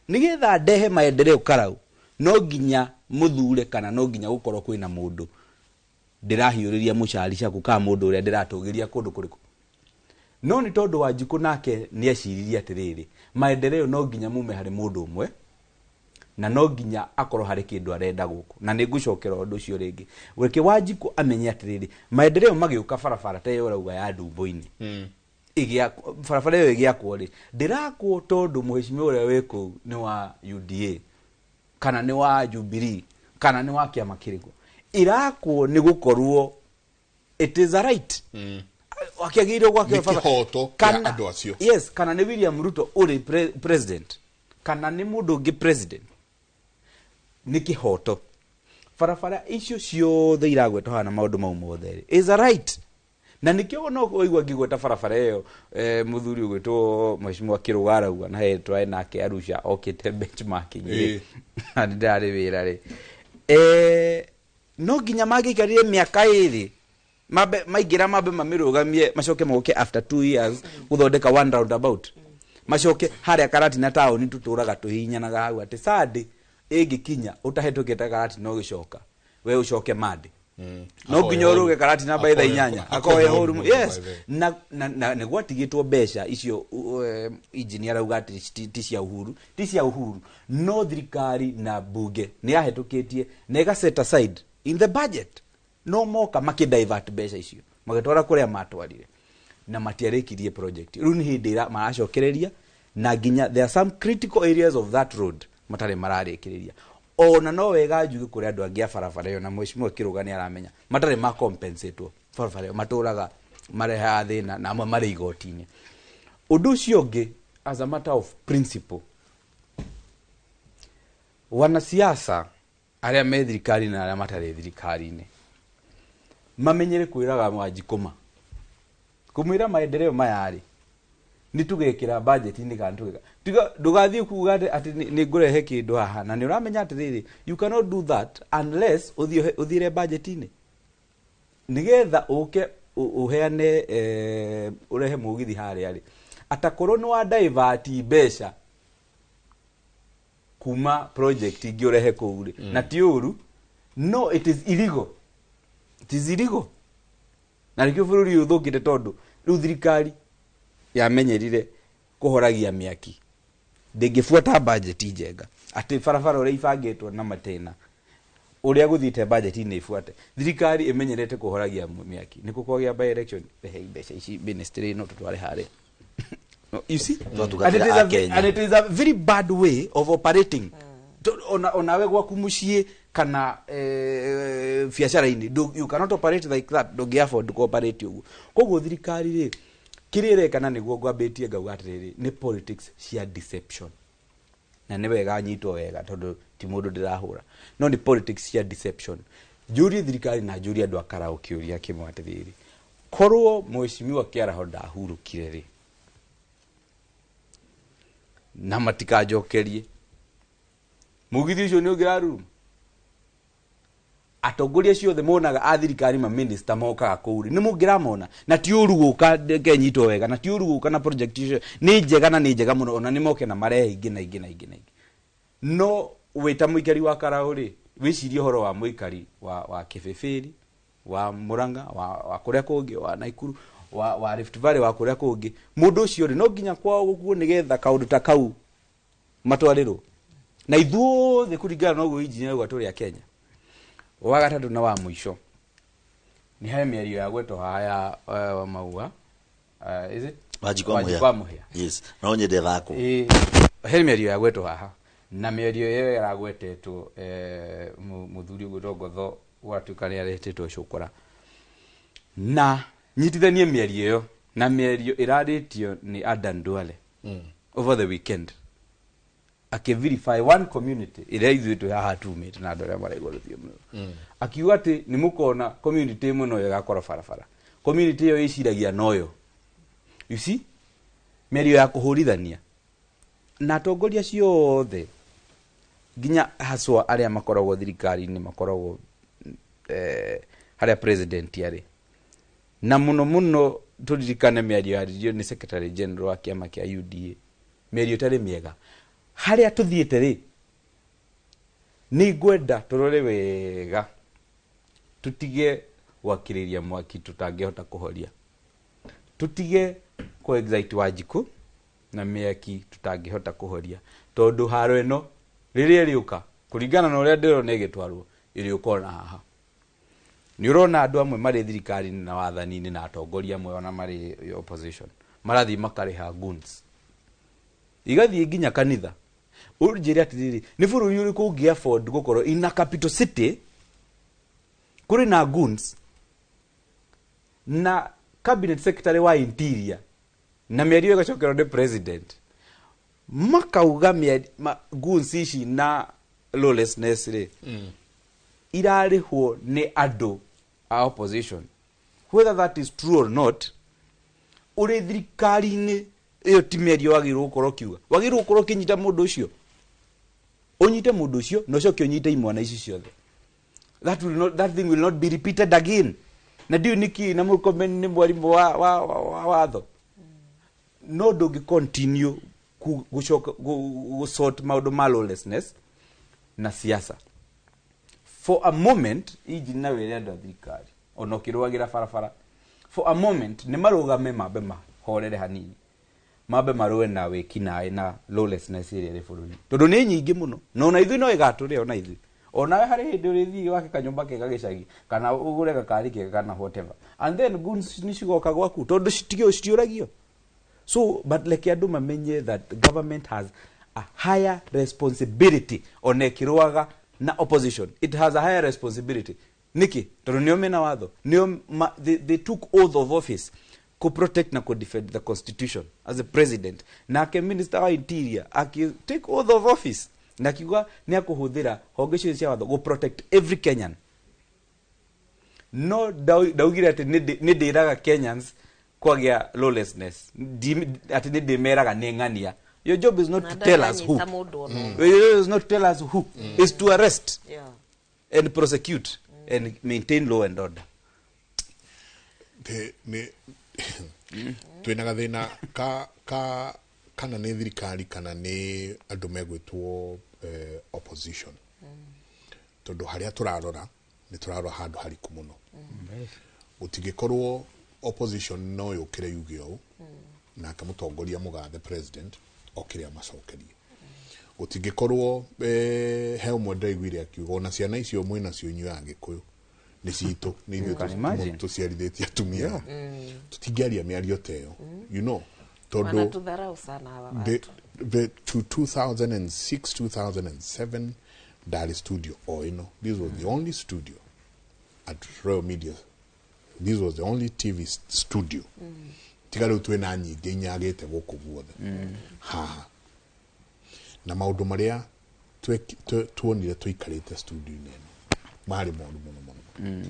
nigetha ndehe maendeleo karau no nginya muthure kana no nginya gukorwo kwina mundu ndirahiuriria mucari ciaku ka mundu uria ndiratugiria kundu kuriku no ni tondu Wanjiku nake ni eciriria atiriri maendeleo no nginya mume hari mundu umwe na no nginya akorwo hari kindu arenda guku na ni ngucokera undu ucio ringi weke Wanjiku amenye atiriri maendeleo magiuka barabara ta iyo rauga ya Ndumbo-ini igia barabara iyo igiakwo ri ndirakwo tondu muheshimiwa uria wiko ni wa UDA kana ni wa Jubilee kana ni wa kiama kiriku irakwo ni gukorwo it is a right wakiagirwo gwake kihoto kana andu acio. Yes, kana ni William Ruto uri president kana ni mundu ungi president ni kihoto farafara icio ciothe iragwetwo hana maundu mau mothe is a right na nikio no oigwa ngigweta farafara iyo muthuri ugwetwo Mheshimiwa Kirugara uga na hetwa nake Arusha okite benchmarking ndari wira ri no ginya magikarire miaka iri maigira mabe mamirugamie macoke moke after 2 years uthondeka one roundabout macoke haria Karati na town tuturaga tuhinyanaga hau ati sadi igikinya utahetukite Karati no gicoka we ucoke madi no ginya uruge Karati na baitha inyanya akoe horu. Yes, na ne gwatigitwo besha icio engineer auga ati tisia uhuru no thirikari na bunge ni ahetukitie nega set aside in the budget no moka makidivert besha icio magetwara kuria matwarire na matiarekirie project riu ni hindira maracokereria na ginya there are some critical areas of that road matare mararekireria ona no wega njuge kuria andu angia farafara yo na Mheshimiwa Kirugani aramenya matare ma compensate farafara maturaga mareha thina na amwe mari igotini undu ucio ungi as a matter of principle wanasiasa aria me thirikari na aria matare thirikari-ini mamenyere kwiraga Wanjikuma kumwira maendeleo mayari ni tugekira budget ni kantuga tiga ndugathie kuga ati ni ngurehe kindu haha na ni uramenya ati riri you cannot do that unless uthire budget ni nigetha uke uheane urehe mugithi haria ri atakorwo ni wa divert besha kuma project ingi urehe kuuri na ti uru no it is illegal. It is illegal. Na rikio bururi uthukite tondu riu thirikari yamenyerire kuhoragia miaki ndingifuata budget njega ati farafara uri ifangitwo na matena uria guthite budget ni ifuate thirikari imenyerete kuhoragia miaki niko kwagia by election beca ici ministry no tutware hare no, you see and it is a very bad way of operating. Onawe gwaku mucii kana biacara-ini you cannot operate like that, don't afford to cooperate uguo koguo thirikari ri kirire kana niguo ngwambitie ngauga atiriri ni politics cia deception na ni wega nyito wega tondu ti mundu ndirahura no ni politics cia deception juri thirikari na juri andu akara ukiuria kimwe atiriri korwo Mheshimiwa Kiaraho ndahurukire ri na matikajokerie mugithi ucio ni ugiraru atongoria ciothe monaga a thirikari ma minister mokaga kuuri ni mungiramona na ti uru guka kenyito wega na ti uru guka na project icio ni njega muno ona ni moke na marehe ingi na ingi no wita muikari wa Karauri wicirie horo wa muikari wa Kibibiri wa Muranga wa kuria kungi wa Naikuru wa Rift Valley wa kuria kungi mundu ucio ri no nginya kwao gukuo nigetha kaundu ta kau matwarirwo na ithuothe kuringana noguo engineer gwa turi ya Kenya wa gatatu na wa mwisho ni hae mĩario ya gweto haya wa maua is it Wanjikwa muhia yes no nyende thako he mĩario ya gweto haha na mĩario ĩyo yaragwetetwo muthuri gwetwo Ngotho watukania aretetwo Cukura na nyitithanie mĩario ĩyo na mĩario ĩraritio ni Adan Duale over the weekend akiverify one community ira ithuitwe haha tumite na andu aria maraigorithio muno akiuga ati ni mukona community muno yagakora farafara community yo iciragia noyo you see merio ya kuhurithania na tongoria ciothe ginya haswa aria makoragwo thirikari ni makoragwo haria president yari na muno turirikane merio ya ni secretary general wa kiama kia UDA merio tari miega haria tuthiete ri ni ngwenda turore wega tutige gwakiriria mwaki tutangihota kuhoria tutige ko excite Wanjiku na miaki tutangihota kuhoria tondu haro eno riria riuka kuringana na uria ndirona igitwarwo iriuka na haha ni urona andu amwe mari thirikari na wathani-ini na atongoria amwe ona mari opposition marathi makariha goons igathie nginya kanitha urujiri atiriri ni bururi uriku ungi afford gukorwo in a capital city kuri na goons na cabinet secretary wa interior na mĩario ĩgacokerwo nĩ president makauga goons ici na lawlessness rĩ irarĩhwo nĩ andũ a opposition. Whether that is true or not, uri thirikari-inĩ ĩyo ti mĩario wagĩrĩirwo gũkorwo kiuga, wagĩrĩirwo gũkorwo kĩnyita mũndũ ũcio, ũnyite mũndũ ũcio na ũcoke ũnyite imwana ici ciothe. That thing will not be repeated again. Na ndiũ niki na Murkomen nĩ mwarimũ wa watho. No ndũngĩ continue gũsort maũndũ ma lawlessness na siasa. For a moment, iji na wĩre andũ a thirikari, ona ũkĩrũagĩra barabara, for a moment, nĩ marũgame mambe mahorere hanini. Mambe marũe na wĩkinaĩ na lawlessness ĩrĩa ĩrĩ bũrũri. Tondũ nĩ nyingĩ mũno. Na ona ithuĩ no ĩgatũrĩa ona ithuĩ. Ona harĩ hĩndĩ ũrĩthiĩ wake kanyũmba kega gĩcagi, kana ũgũre gakari kega kana whatever. And then goons nĩ cigoka gwaku, tondũ citiũragio. So, but like andũ mamenye that the government has a higher responsibility on ĩkĩrũaga na opposition. It has a higher responsibility. Niki, tondũ nĩo mena watho. They took oath of office to protect na to defend the constitution as a president. Na ke minister wa interior take oath of office. Na kiuga nĩ akũhũthĩra honge icio cia watho go protect every Kenyan. No daugire atĩ nĩ ndĩraga Kenyans kwagĩa lawlessness. Atĩ nĩ ndĩmeraga nĩ ng'ania. Your job is not to tell us who. Your job is not to tell us who. It's to arrest and prosecute and maintain law and order. Twĩna gathĩna kana nĩ thirikari kana nĩ andũ megwĩtwo opposition. Tondũ harĩa tũrarora nĩ tũrarora handũ hariku mũno. Gũtingĩkorwo opposition no yũkĩre yuge ũũ na akamũtongoria mũgathe president okĩrĩa macokerie. Gũtingĩkorwo he ũmwe ndaiguire akiuga ona ciana icio mwĩna cio inyuĩ Agĩkũyũ nĩ citũ nĩ ithuĩ tũciarithĩtie atumia. Tũtingĩaria mĩario ta ĩyo, you know. Tondũ the 2006-2007 Dari studio ĩno, this was the only studio at Royal Media. This was the only TV studio. Tiga twena nyingĩ inyagĩte gũkũ guothe. Na maũndũ marĩa tuonire tuikarĩte studio-inĩ ĩno marĩ moru mũno mũno.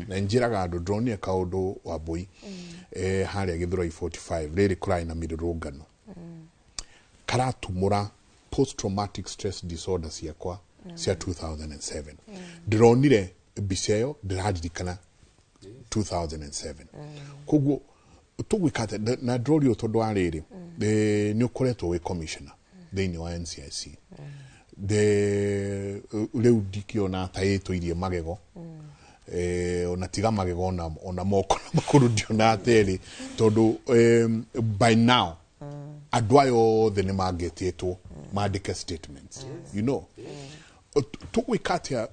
Na njĩraga andũ ndronire kaũndũ wa Mbũi harĩa Gĩthũrai 45 rĩrĩ kũrarĩ na mĩrũrũngano. Karatumũra post traumatic stress disorder ciakwa cia 2007. Ndĩronire mbica ĩyo ndĩraririkana 2007. Koguo tũgwĩkate na ndrorio tondũ wa rĩrĩ nĩ ũkoretwo wĩ commissioner thĩinĩ wa NCIC. Rĩu ndikĩona ta ĩtũirie magego. Ona tiga magego ona moko na magũrũ ndiona atĩrĩ tondũ by now andũ ayo othe nĩ mangetĩtwo mandĩke statements, you know. Tũgwĩkate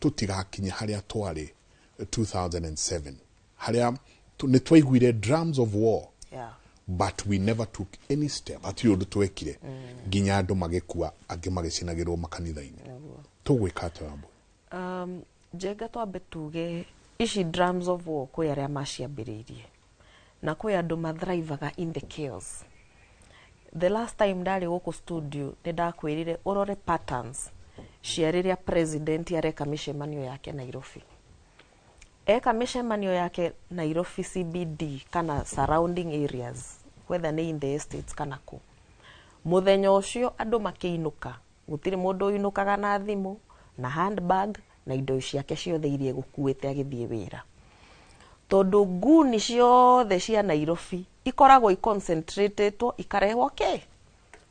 tũtigakinye harĩa twarĩ 2007 harĩa nĩ twaiguire drums of war, but we never took any step atĩ ũndũ twekire nginya andũ magĩkua angĩ magĩcinagĩrwo makanitha-inĩ. Tũgwĩkate wambo Njenga twambe tuge ici drums of war kwĩ arĩa maciambĩrĩirie na kwĩ andũ mathrivaga in the chaos. The last time ndarĩ gũkũ studio nĩ ndakwĩrire ũrore patterns cia rĩrĩa president areka mĩcemanio yake Nairobi. Eka mĩcemanio yake Nairobi CBD kana surrounding areas, whether nĩ in the estates kana kũ. Mũthenya ũcio andũ makĩinũka, gũtirĩ mũndũ ũinũkaga na thimũ na handbag na indo ciake ciothe iria gũkuĩte agĩthiĩ wĩra. Tondũ nguni ciothe cia Nairobi ikoragwo iconcentratetwo ikarehwo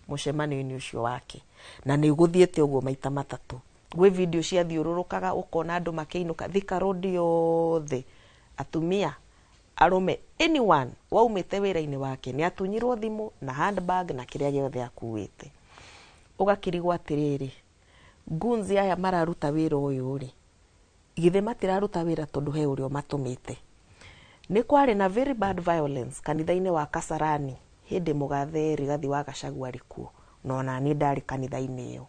mũcemanio-inĩ ũcio wake. Na nĩ gũthiĩte ũguo maita matatũ. Gwĩ video ciathiũrũrũkaga ũkona andũ makĩinũka Thika Road yothe, atumia, arũme, anyone waumĩte wĩra-inĩ wake nĩ atunyirwo thimũ na handbag na kĩrĩa gĩothe akuĩte. Ũgakĩrigwo atĩrĩrĩ, goons aya mararuta wĩra ũyũ rĩ, githĩ matiraruta wĩra tondũ he ũrĩa matũmĩte. Nĩ kwarĩ na very bad violence kanitha-inĩ wa Kasarani hĩndĩ mũgathe Rigathi wa Gachagua arĩ kuo, na ona niĩ ndarĩ kanitha-inĩ ĩyo.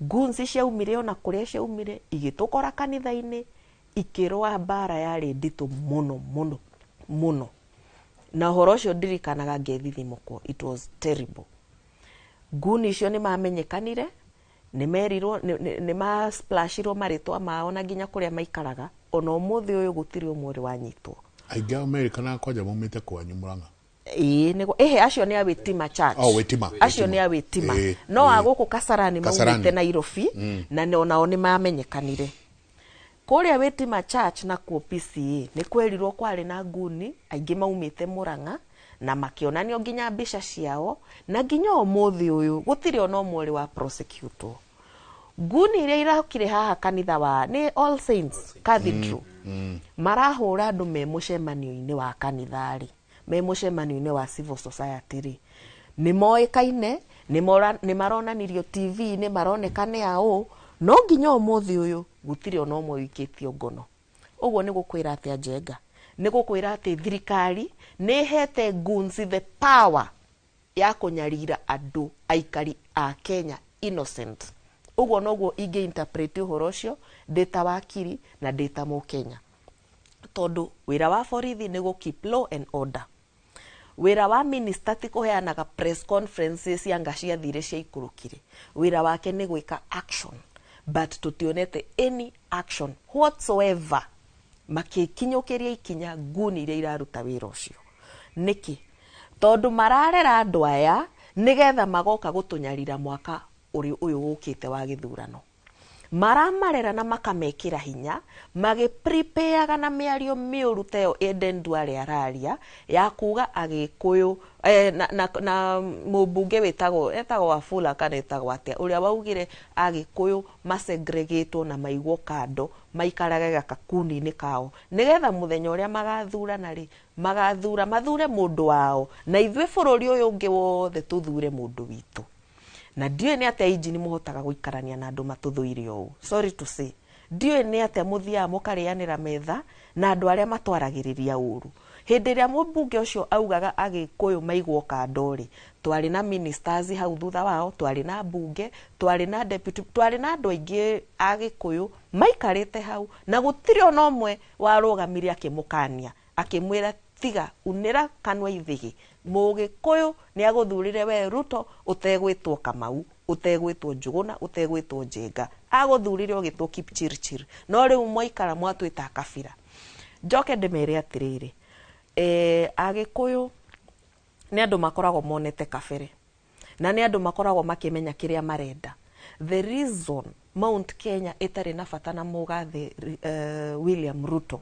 Goons ciaumire ona kũrĩa ciaumire igĩtũkora kanitha-inĩ ikĩrũa mbara yarĩ nditũ mũno mũno mũno. na horo ucio ndirikanaga ngethithimũkwo. It was terrible. Nguni icio nĩ mamenyekanire, nĩ merirwo, nĩ ma splashirwo maritwa mao na nginya kuria maikaraga. Ona ũmũthĩ ũyũ gũtirĩ ũmwe wanyitwo. Aingi America na kwanja maumite kwanyu Murang'a. Acio nĩ a Witima Church. Witima. Acio nĩ a Witima. No agũkũ Kasarani maumite Nairobi na onao nĩ mamenyekanire. Kuria Witima Church na kuo PCA nĩ kwerirwo kwari na nguni aingi maumite Murang'a na makionanio nginya mbica ciao na nginya ũmũthĩ ũyũ gũtirĩ ona ũmwe wa prosecutor. Nguni iria irakire haha kanitha wa ni All Saints Cathedral marahũra andũ me mũcemanio-inĩ wa kanithari, me mũcemanio-inĩ wa civil society ri, nĩ moĩkaine, nĩ maronanirio TV, nĩ maronekane ao, no nginya ũmũthĩ ũyũ gũtirĩ ona ũmwe wikĩtio ngono. Ũguo nĩ gũkwĩra atĩ Njenga, nĩ gũkwĩra atĩ thirikari nĩ hete goons the power ya kũnyarira andũ aikari a Kenya innocent. Uguo noguo inge interpret uhoro ucio data wakiri na data mo Kenya. Tondu wira wa borithi ni go keep law and order. Wira wa minister ti kuheanaga press conferences yanga cia thire cia ikurukire. Wira wake ni gwika action, but tutionete any action whatsoever makikinyukiria ikinya nguni iria iraruta wira ucio. Niki tondu mararera andu aya nigetha magoka gutunyarira mwaka uyu ukite wa githurano. Maramarera na makamekira hinya, magiprepareaga na miario miuru teo Eden Duale araria ya kuga Agikuyu na mubunge wetagwo Wafula kana etagwo atia uria waugire Agikuyu masegregatewo na maigwo kando maikarage gakakuni-ini kao nigetha muthenya uria magathurana ri mathure mundu wao na ithwe bururi uyu ungi wothe tuthure mundu witu. Na ndiwe ni atia inji ni muhotaga guikarania na andu matuthuire ou. Sorry to say. Ndiwe ni atia muthia mukarianira metha na andu aria matwaragiriria uru. Hindi ria mubunge ucio augaga Agikuyu maigwo kandori, twari na ministers hau thutha wao, twari na bunge, twari na deputy, twari na andu aingi Agikuyu maikarite hau na gutiri ona umwe warugamiria akimukania akimwira tiga unira kanwa ithigi. Mugikuyu ni aguthurire we Ruto utegwitwo Kamau, utegwitwo Njuguna, utegwitwo Njenga, aguthurire ugitwo Kipchirchir, no riu mwaikara mwatwita kabira. Njoke ndimere atiriri, Agikuyu ni andu makoragwo monete kabere na ni andu makoragwo makimenya kiria marenda. The reason Mount Kenya itari na bata na mugathe William Ruto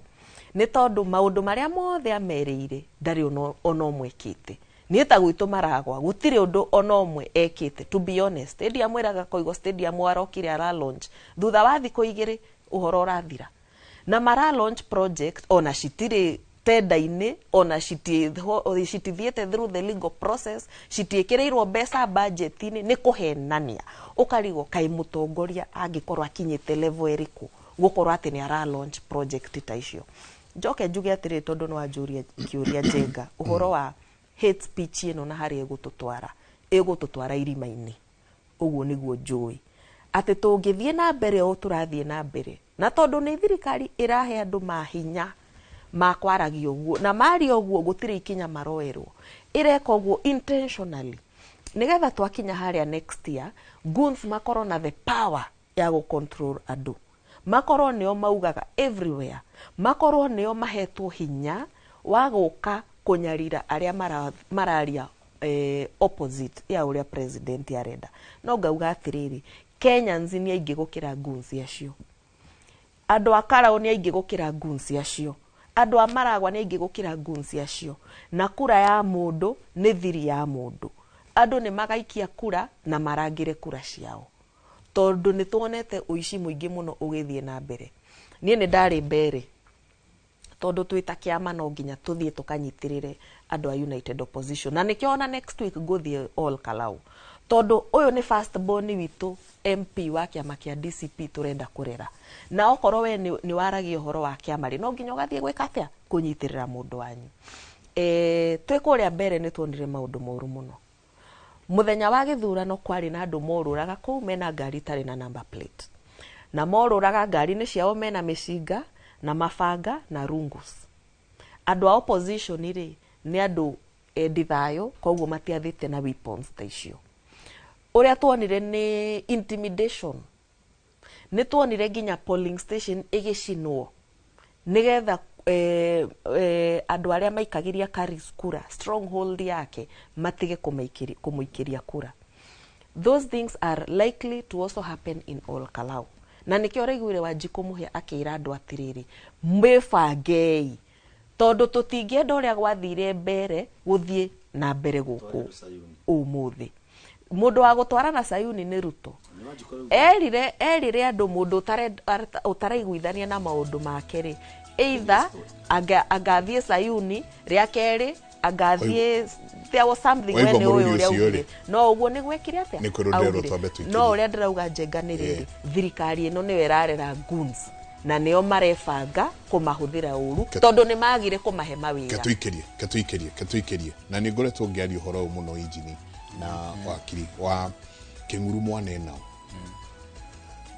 ni tondu maundu maria mothe ameriire ndari ono mwekite. Ni ta gwitu maragwa gutire undu ono omwe ekite. To be honest, stadium weraga koigo stadium warokire ara launch thutha wa thiku igiri uhoro urathira na mara launch project ona citire tenda-ini, ona citithiete through the legal process, citiekereirwo mbeca budget-ini, ni kuhenania. Ukarigo kai mutongoria angikorwo akinyite level eriku gukorwo ati ni ara launch project ta icio. Njoke njuge atiri tondu no anjuria kiuria Njenga uhoro wa hate speech ino na hari egututwara irima-ini. Uguo niguo njui ati tungithie na mbere o turathie na mbere na tondu ni thirikari irahe andu mahinya makwaragia uguo na mari uguo gutire ikinya maroerwo ireka uguo intentionally nigetha twakinya haria next year goons makorwo na the power ya go control andu, makorwo nio maugaga everywhere, makorwo nio mahetwo hinya wa guka kunyarira aria mararia opposite ya uria president arenda. No ngauga atiriri Kenyans ni aingi gukira goons acio, andu akara ni aingi gukira goons acio, andu amaragwa ni aingi gukira goons acio, na kura ya mundu ni thiri ya mundu. Andu ni magaikia kura na marangire kura ciao tondu ni tuonete uici muingi muno ugithie na mbere. Nie ni ndari mbere tondu twita kiama no nginya tuthie tukanyitirire andu a United Opposition na nikiona next week guthie all Kalau tondu uyu ni first born witu MP wa kiama kia DCP turenda kurera na okorwo we ni waragia uhoro wa kiama ri no nginya ugathie gwika atia kunyitirira mundu wanyu. Twikuria mbere ni tuonire maundu moru muno. Muthenya wa githurano kwari na andu moruraga kuu mena ngari tari na number plate na moruraga ngari ni ciao mena mishinga na mabanga na rungus. Andu a opposition ri nĩ andũ endi thayo koguo matiathĩte na weapons ta icio. Ũrĩa tuonire nĩ intimidation. Nĩ tuonire nginya polling station ĩgĩcinwo nĩgetha andũ arĩa maikagiria Karis kura stronghold yake matige kũmũikĩria kura. Those things are likely to also happen in Ol Kalou. Na nĩkĩo ũraiguire Wanjikũ Mũhia akĩra andũ atĩrĩrĩ, mwĩbangei tondũ tũtingĩenda ũrĩa gwathire mbere gũthiĩ na mbere gũkũ ũmũthĩ. Mũndũ wa gũtwarana Sayuni nĩ Ruto. Erire andũ mũndũ ũtaraiguithania na maũndũ make rĩ, either agathiĩ Sayuni, rĩa kerĩ agathiĩ, there was something when ũyũ ũrĩa ugire. No ũguo nĩ gwekire atĩa? No ũrĩa ndĩrauga Njenga nĩ rĩrĩ, thirikari ĩno nĩyo ĩrarera goons na nĩo marebanga kũmahũthĩra ũru tondũ nĩ magire kũmahe mawĩra. Katuikerie na nĩ ngoretwo ngĩaria ũhoro mũno injini na wakiri wa Kĩng'ũru Mwanena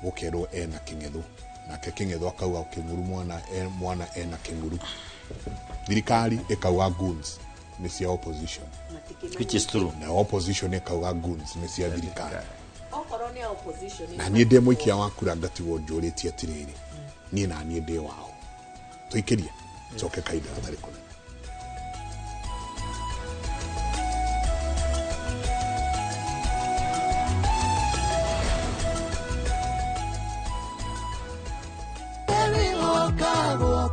gũkerwo ena Kĩng'etho nake Kĩng'etho akauga Kĩng'ũru mwana ena Kĩng'ũru. Thirikari ĩkauga goons nĩ cia opposition, which is true. Na opposition ĩkauga goons nĩ cia thirikari. Okorwo nĩ opposition na niĩ ndĩ mũikia wa kura ngatigwo njũrĩtie atĩrĩrĩ, niĩ na niĩ ndĩ wao. Tũikĩrie coke kaida hatarĩ kũnene.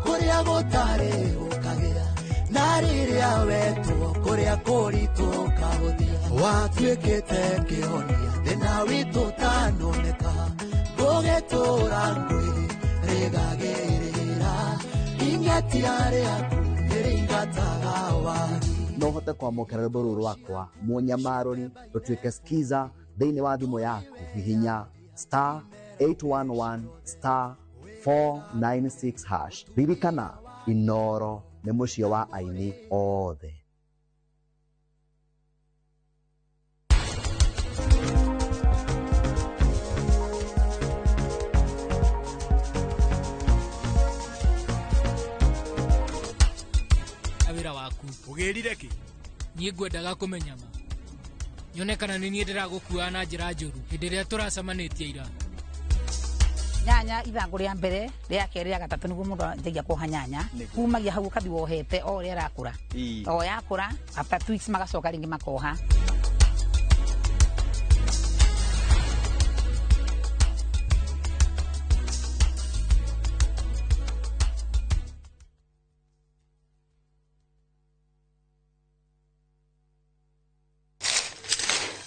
Kuria gutare ukagea na riria wetwo kuria kuritu kahuthia watuikite kihonia thina witu tanoneka gugetura ngwiri rigagirira ingetiare aku iringataga wagi no hote kwamukira rwimbo ruru rwakwa munyamaruri rutuike skiza thiini wa thimu yaku hihinya *811 496 hash. Ririkana Inoro nĩ mũciĩ wa aini othe. Awira waku ũgĩrire kĩ? Niĩ ngwendaga kũmenya ma nyone kana nĩ niĩ ndĩragũkua na njĩra njũru hĩndĩ ĩrĩa tũracemanĩtie ira. Nyanya ithangu rĩa mbere rĩa kerĩ rĩa gatatũ nĩguo mũndũ anjagia kuoha nyanya kumagia hau ũkathi wohete o rĩa rakũra o yakũra after 2 weeks magacoka rĩngĩ makoha.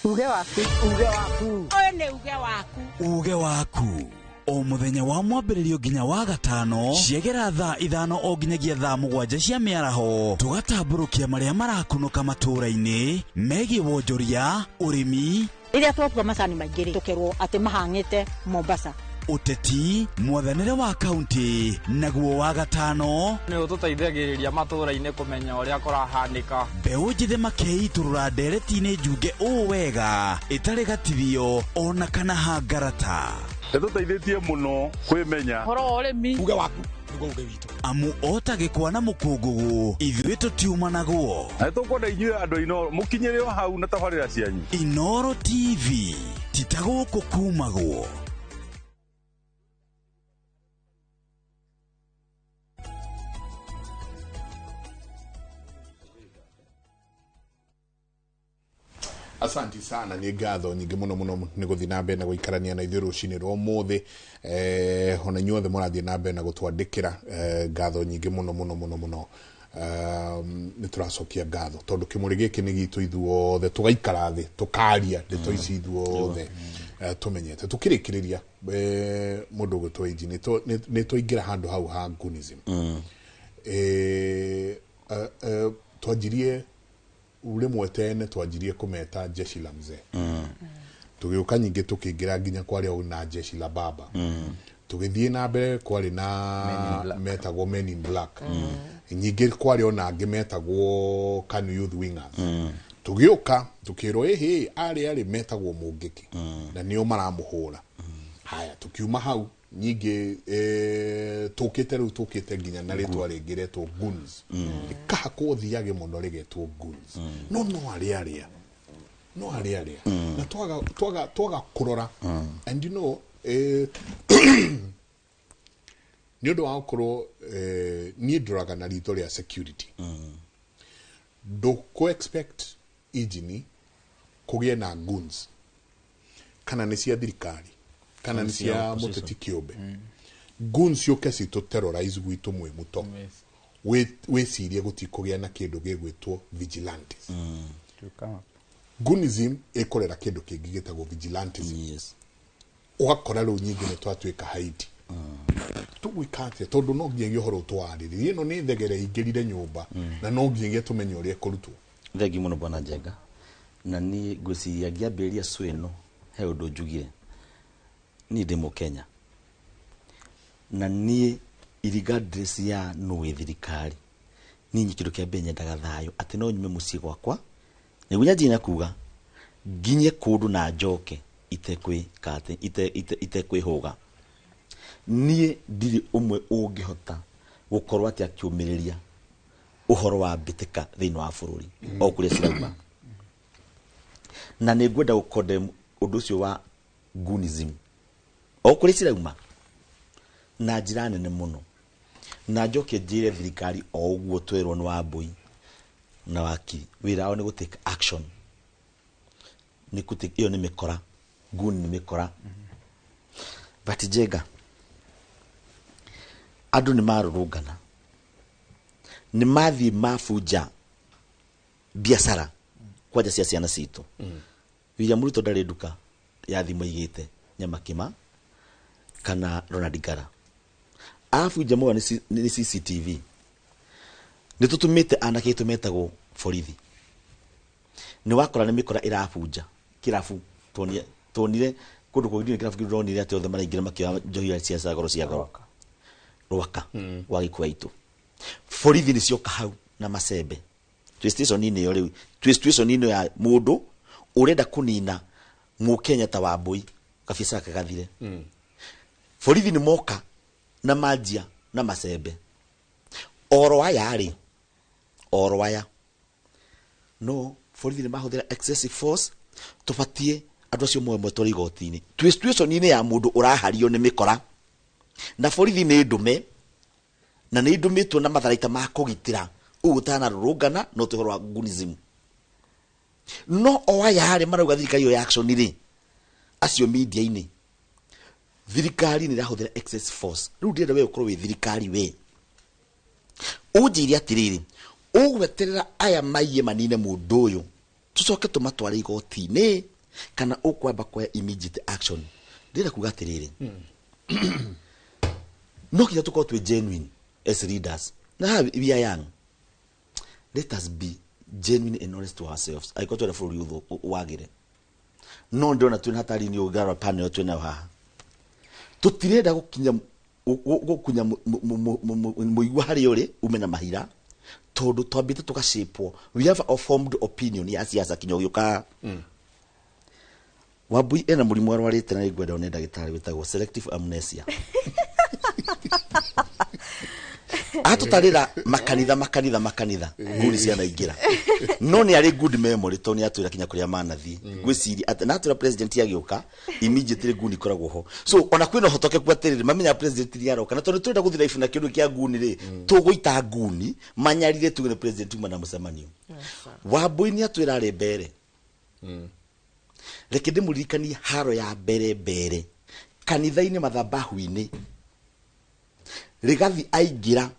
Uge waku ũyũ nĩ uge waku o muthenya wa mwambĩrĩrio nginya wa gatano ciegera thaa 5 o nginyagia thaa 7 cia mĩaraho tugatambũrũkia marĩa marakunũka matũũra-inĩ megiĩ wonjoria ũrĩmi rĩrĩa twatua macani maingĩ tũkerwo atĩ mahang'ĩte Mombasa ũteti mwathanĩre wa kaunti naguo wa gatano nĩ ũtũteithagĩrĩria matũũra-inĩ kũmenya ũrĩa kũrahanĩka mbeũ njĩthĩ makeitũrũra ndereti-inĩ njunge ũũ wega ĩtarĩ gatithio ona kana hangarata tũteithĩtie mũno kwĩmenya horo ũrĩmi uge waku nĩguo uge witũ amu otagĩkwa na mũkũngũgũ ithuĩ tũtiumanagwo na tũkwenda inyuĩ andũ Inoro mũkinyĩre o hau na tabarĩra cianyu. Inoro TV titagũkũ kumagwo. Asanti sana ni ngatho nyingĩ mũno nĩ gũthiĩ na mbere na gũikarania na ithuĩ rũcinĩ rwa ũmũthĩ ona inyuothe mũrathiĩ na mbere na gũtwandĩkĩra ngatho nyingĩ mũno nĩ tũracokia ngatho tondũ kĩmũrĩ gĩkĩ nĩ gitũ ithuothe tũgaikara thĩ tũkaria ndeto ici ithuothe tũmenyete tũkĩrĩkĩrĩria mũndũ gũtwa inji nĩ twaingĩra handũ hau ha goonism twanjirie ulimwe tene twanjirie kumeta jeshi la mzee tugĩũka nyingĩ tũkĩingĩra nginya kwari na jeshi la baba tugĩthiĩ na mbere kwari na metagwo men in black nyingĩ kwari ona angĩ metagwo KANU youth wingers tugĩũka tukĩrwo arĩ metagwo Mũngĩki na nĩo maramũhũra haya tukiuma hau nyingi tukite riu tukite nginya na ritwa ringiretwo goons kahako thiage muno rigetwo goons no aria na twaga kurora and you know ni undu wa gukorwo ni ndoraga na rito ria security do ko expect ijini kugie na goons kana ni cia thirikari kana ni cia muteti kiumbe goons yoke cito terrorize gwitu mwe muto wecirie gutikugia na kindu gigwitwo vigilantes goonism ikorera kindu kingi gitagwo vigilantism ugakora riu nyingi ni twatuika haiti tugwikate tondu no nginya horo twariririe no ni thegere ingirire nyumba na no nginya tumenye uria kurutwo thegi muno bwana Njenga na ni ngwiciria ngiambiria swino he undu njugire ni ndi Mukenya na ni irregardless ya no thirikari ni nyikindo kia mbere nyendaga thayo ati no nyume mucii gwakwa ni gunya njina kuga nginye kundu na njoke itekwi kate itekwi hoga nie ndiri umwe ungihota gukorwa ati akiumiriria uhoro wa bitika thiini wa bururi o kuria cirauma na ni ngwenda gukondem undu ucio wa goonism o kuria cirauma na njira nene muno na njoke njire thirikari o uguo twerwo ni Wambui na wakiri wira wao ni gutake action ni kutake iyo ni mikora goon ni mikora but Njenga andu ni marurungana ni mathi mafuja biashara kwaja cia ciana citu William Ruto ndari nduka ya thimu igite Nyamakima kana Ronald Ngara afuja mwa ni CCTV ni tutumite anake tumetagwo borithi ni wakora ni mikora irafuja kirafu tonire kundu kugini kirafu kironire ati othe maraingira makiwa njohia cia sagoro cia goroka rwaka wagikwa itu borithi ni cio kahau na macembe station ine yo riu station ine ya mundu urenda kunina Mukenya ta Wambui kabisa kagathire borithi ni moka na majia na macembe oro aya no borithi ni mahuthira excessive force tubatie andu acio mwe tori gotini station ine ya mundu urahario ni mikora na borithi ni ndume na ni ndumitwo na matharaita ma kugitira ugutana rurungana no tuhoro wa goonism no oya hari marauga thirikari yo action ri acio media ini thirikari ni rahuthira excess force riu ndira we ukorwo wi thirikari we ujiri atiriri ugweterera aya maiye manine mundu uyu tucoke tumatware igoti-ini kana ukwamba kwa immediate action ndira kuga atiriri no kinya tuko twe genuine as leaders na we are young, let us be genuine and honest to ourselves. I got to the full you wagire no ndona tuna hatari ni ugara panel tuna ha tutirenda gukunya muigwa hari yore umena mahira tondu twambite tukashipwo we have a formed opinion ya siasa kinyogyuka Wambui ena murimu warwarite na igwenda one ndagitari witagwo selective amnesia atutarira makanitha nguri cia naingira no ni ari good memory to ni atwira kinya kuria manathi gwiciri na atwira president yagiuka immediately nguni koragwo ho so ona kwina hotoke kwatirira mamenya president yaroka na tondu turenda guthira ifu na kindu kia nguni ri tuguita nguni manyarire tugire president uma na mucemanio Wambui ni atwira ari mbere reke ndimuririkani haro ya mbere kanitha-ini mathabahu-ini rigathi aingira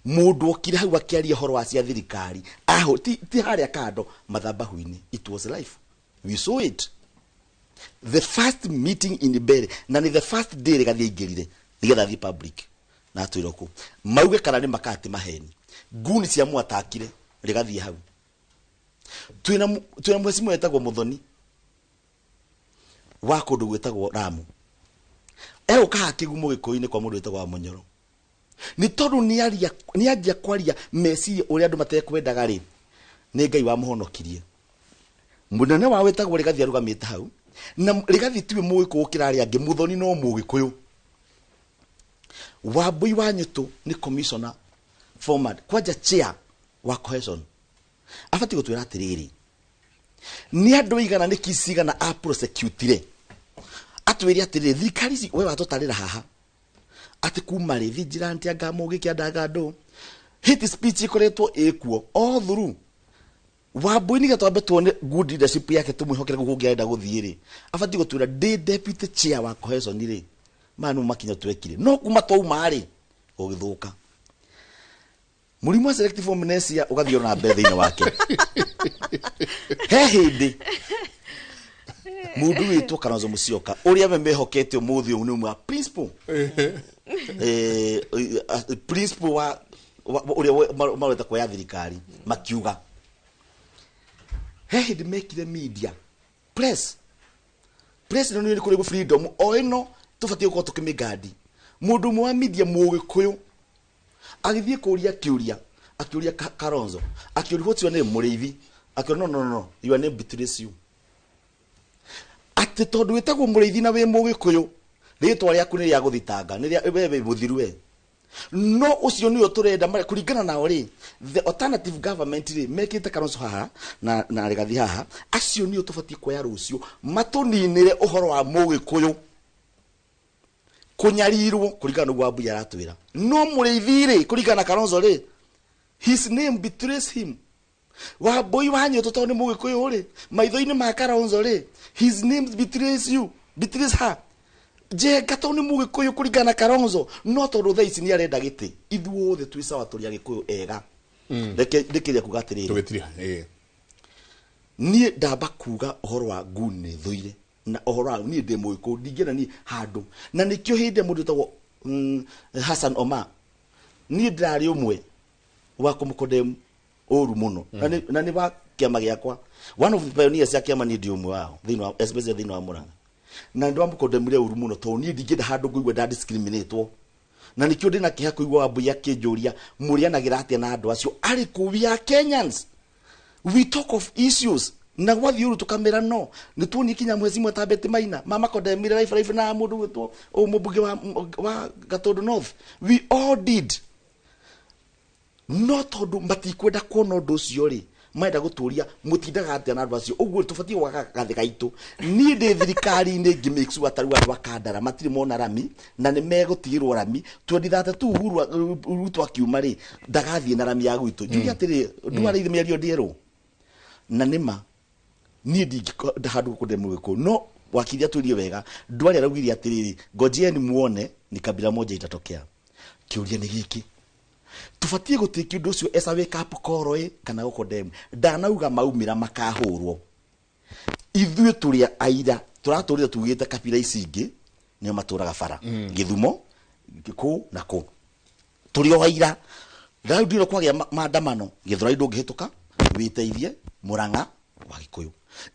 mundu okire hau akiaria horo wa cia thirikari aho ti haria kando mathabahu-ini it was life we saw it the first meeting in Mbere na ni the first day rigathi aingirire nigetha thi public na atwiroku mauge kana ni makati maheni nguni cia mwatakire rigathi hau twina mwecimu etagwo Muthoni wa kundu gwetagwo Ramu ukaha kigumo gikoini kwa mundu wetagwo Munyoro ni tondu ni aria kwaria meciria uria andu matekwendaga ri ni Ngai wa muhonokirie munene wa wetagwo rigathi arugamite hau na rigathi tiwe mugi kugukira ari angi Muthoni no mugikuyu Wambui wa Nyutu ni commissioner former kwaja chair wa cohesion afati gutwira atiriri ni andu igana ni kisigana a prosecutire atwiri atiriri thikari ci we watutarira haha ati kuma ri vigilante agamo gikiandaga ndo hate speech ikoretwo ekuo all through Wambui ni gatwambe tuone good leadership yake tumwihokere gukungienda guthiri afati gutwira deputy chair wa cohesion ri manu makinya twekire no kuma twauma ri ugithuka murimu wa selective amnesia ugathio na mbere thina wake he hindi mundu witwo Kalonzo Musyoka uria we mehokete umuthi uyu ni umwe principal principal wa uria mareta kwa ya thirikari makiuga he hindi mekire media press no ni kuri freedom o ino tufatie ko tukimigadi mundu mwa media mugikuyu agithie kuria akiuria Kalonzo akiuria what your name Muriithi akiuria no your name betrays you ati tondu wetagwo Muriithi na we mugikuyu ritwa riaku ni ria guthitanga ni ria wewe muthiruwe no ucio ni uturenda mari kuringana nao ri the alternative government ri mekite Kalonzo haha na rigathi haha acio ni utufatie kwa rucio matuninire uhoro wa mugikuyu kunyarirwo kuringana na Wambui aratwira no Muriithi ri kuringana Kalonzo ri his name betrays him Wambui wa Nyutu to ni mugikuyu ri maitho-ini ma Kalonzo ri his name betrays her Jenga to ni mugikuyu kuringana na Kalonzo no tondu thaici ni arenda giti ithuothe twi sawa turi agikuyu ega ndekiria kugatirira tugetiria ni ndamba kuga uhoro wa ngune thuire na uhoro wa ni ndi muiku ndingena ni handu na nikio hinde mundu tawo Hassan Omar ni ndirari umwe wa kumukondem oru muno na ni ba kiama giakwa one of the pioneers ya kiama ni ndi umwe wao thino especially thino wa Murang'a na ndo amukondemire oru muno to ni ndingenda handu nguigwe nda discriminate na nikio ndina kiha kuigwa Wambui akijuria murianagira atia na andu acio ari kuwia Kenyans we talk of issues na wathiuru tukamera no ni tuoni kinya mwezi mwetambete maina mama kodemire life na mundu wetwo umubuge wa Gatundu North we all did no tondu matikwenda kuona undu ucio ri maenda guturia mutindaga atia na andu acio uguo tufatie gwaka gathi gaitu ni ndi thirikari ni ngimake sure ataru andu akandara matiri mona rami na ni megutigirwo rami 2032 Ruto akiuma ri ndagathie na rami ya gwitu jugi atiri ndwara ithe miario ndieru na nima ni ndi handu kudemwiko no wakiria tulie wega ndwari araugiria atiriri ngojieni muone ni kabila moja itatokea kiuria ni giki tufatie gutiki undu ucio esa wake up koroi kana gukodem ndanauga maumira makahurwo ithuĩ tũrĩa aira tũratũrĩte tugĩte kabila ici ingĩ nĩo matũraga bara Gĩthumo kũ na kũ tũrĩ o aira rĩu ndĩro kwagĩa maandamano Gĩthũrai ndũngĩhĩtũka wĩteithie Murang'a wa Gĩkũyũ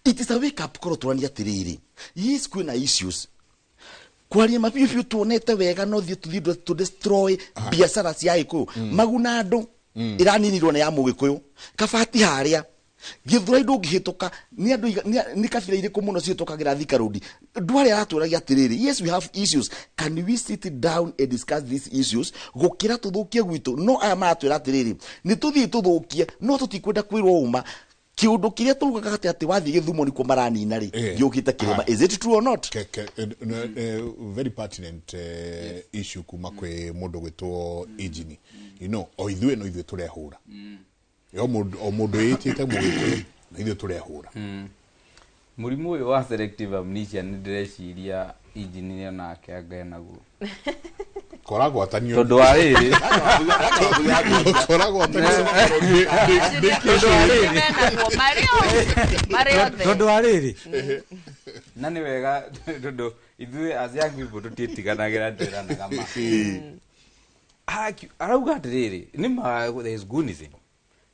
it is a wake up call tũrania atĩrĩrĩ yes kwĩna issues kwaria mabibiu tuonete wega no thie tuthindo to destroy biashara cia Gĩkũyũ maguna andu iraninirwo na ya Mũgĩkũyũ kabati haria Gĩthũrai ndũngĩhĩtũka ni andu ni kabila irĩkũ muno ciĩtũkagĩra Thika Road ndwari aratũragia atĩrĩrĩ yes we have issues can we sit down and discuss these issues gũkĩra tũthũkie gwitũ no aya maratwĩra atĩrĩrĩ ni tũthie tũthũkie no tũtikwenda kwĩrwo uma kiundu kiria tugaga ati wathi Gĩthumo niko maranina ri yukite kirima is it true or not very pertinent issue kuma kwe mundu gwitwo Ejini you know o ithuĩ no ithuĩ turehura yo mundu yitite Mũgĩkũyũ na ithuĩ turehura murimu uyu wa selective amnesia ni ndireciria Ejini nake angae naguo koragwo atanio tondu wa riri koragwo atanio tondu wa riri na ni wega tondu ithuĩ as young people tutitiganagĩra ndĩranaga ma arauga atĩrĩrĩ nĩma there is goonism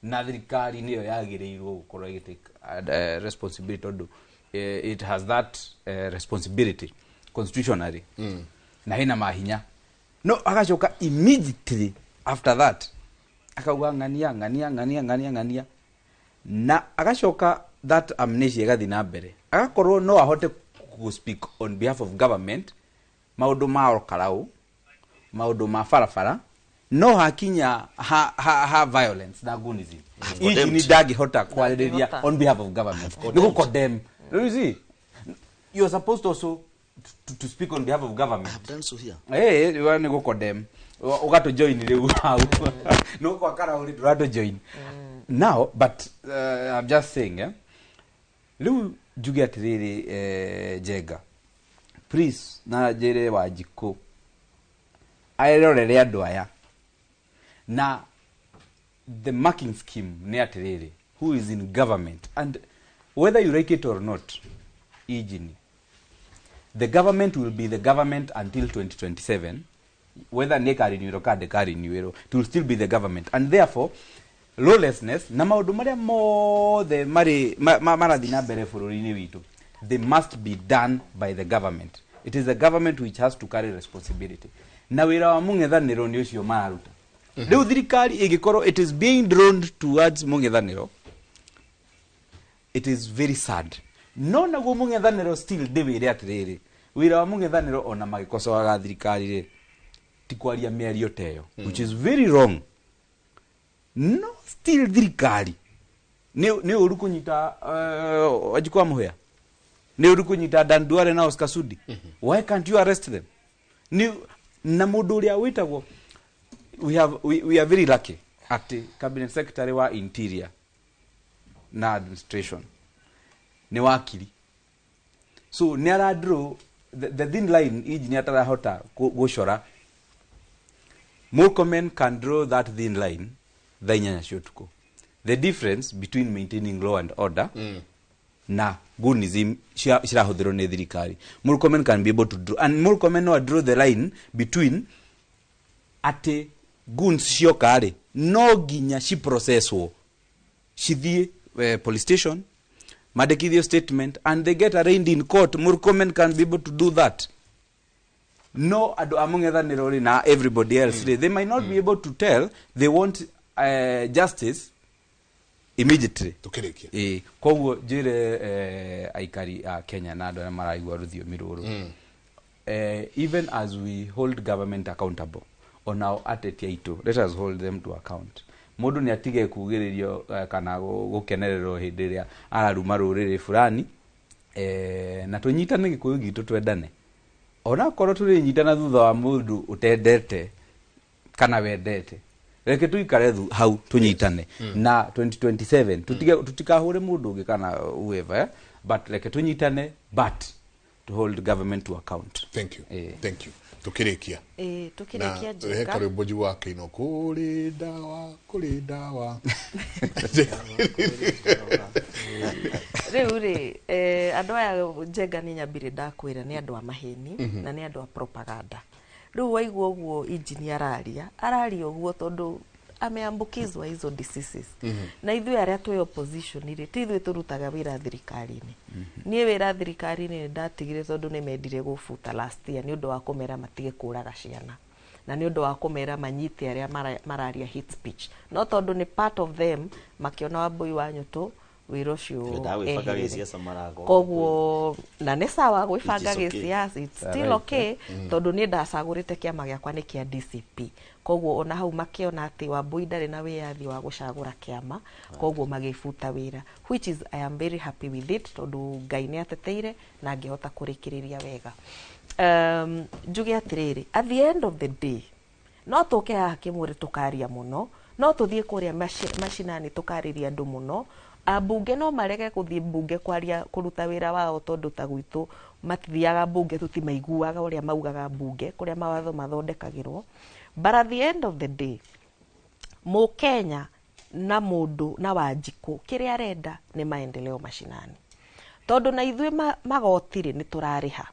na thirikari nĩyo yagĩrĩirwo gũkorwo ĩgĩtake responsibility tondu it has that responsibility constitutionally na hina mahinya no agacoka immediately after that akauga ngania na agacoka that amnesia igathi na mbere agakorwo no ahote ku speak on behalf of government maundu ma karau maundu ma barabara no hakinya ha violence na gunism iji ni ndangihota kwarĩrĩria on behalf of government nĩgu condemn. You see, you're supposed to also to speak on behalf of government. I have done so here. You want to go condemn. Uga to join reu hau. No kwa kara uri to join. Now, but I'm just saying, reu juge atiriri Jega. Please na jere Wanjiku. Airorere andu aya. Na the marking scheme ni atiriri. Who is in government, and whether you like it or not, the government will be the government until 2027. Whether nekari niwero kade kari niwero, it will still be the government, and therefore lawlessness na maundu maria mothe marathi na mbere bururi-ini witu, they must be done by the government. It is the government which has to carry responsibility. Na wira wa mung'ethaniro ni ucio mararuta. Riu thirikari igikorwo it is being drawn towards mung'ethaniro, it is very sad. No naguo mung'ethaniro still ndĩwĩre atirĩrĩ, wĩra wa mung'ethaniro ona magĩkosoaga thirikari rĩ ti kwaria mĩario teyo, which is very wrong. No still thirikari nĩ ũru kũnyita Wanjiku wa Mũhĩa, nĩ ũru kũnyita Dan Duale na Oscar Sudi. Why can't you arrest them? Na mũndũ ũrĩa wĩtagwo, we are very lucky at cabinet secretary wa interior na administration ni wakiri, so ni ara draw the thin line iji ni atarahota gucora. Murkomen can draw that thin line thainyanya ciotuko. The difference between maintaining law and order na gunism cirahuthirwo ni thirikari, Murkomen can be able to draw, and Murkomen no draw the line between ati guns ciokari no ginya ci processwo cithie police station, madekithio statement, and they get arraigned in court. Murkomen can be able to do that. No adu amung'ethaniro ri na everybody else, they might not be able to tell they want justice immediately. Tukirikia koguo njire aikari a Kenya na andu arĩa maraigua rũthiomi rũrũ, even as we hold government accountable on our ateti aitu, let us hold them to account. Mundu ni atige kugiririo kana gukenererwo hindi ria araruma ruriri fulani, na tunyitane gikuyu gitu twendane. Ona korwo turi nyitana thutha wa mundu utendete kana wendete, reke tuikare hau tunyitane na 2027 tutikahure mundu ungi kana whoever, but reke tunyitane, but to hold government to account. Thank you. Thank you. Tukirikia Jega heka rwimbo njigu wake ino kuri dawa riu ri andu aya Jega ni nyambire ndakwira ni andu a maheni na ni andu a propaganda. Riu waigua uguo injini araria uguo tondu ameambukizwa hizo diseases. Na ithuĩ arĩa twĩ opposition rĩ ti ithuĩ tũrutaga wĩra thirikari-inĩ. Niĩ wĩra thirikari-inĩ ndatigire tondu nĩ mendire gũbuta last year nĩ ũndũ wa kũmera matige kũraga ciana, na nĩ ũndũ wa kũmera manyite arĩa mararia hate speech, no tondu nĩ part of them makĩona Wambui wa Nyũtũ wĩra ũcio koguo na nĩ sawa gwĩbanga gĩsiasa, it's still okay tondu nĩ ndacagũrĩte kĩama gĩakwa nĩ kĩa DCP. Koguo ona hau makiona ati Wambui ndarĩ na wĩyathi wa gũcagũra kĩama, koguo magĩbuta wĩra, which is I am very happy with it tondu Ngai nĩ ateteire na ngĩhota kũrĩkĩrĩria wega. Njuge atirĩrĩ, at the end of the day no tũke haha kĩmũrĩ tũkaria mũno, no tũthiĩ kũrĩa macinani tũkarĩria andũ mũno. Ambunge no marege kuthii bunge kwaria kuruta wira wao tondu ta gwitu matithiaga bunge tutimaiguaga uria maugaga bunge kuria mawatho mathondekagirwo. But at the end of the day Mukenya na mundu na Wanjiku kiria arenda ni maendeleo mashinani tondu na ithuĩ magoti ni turariha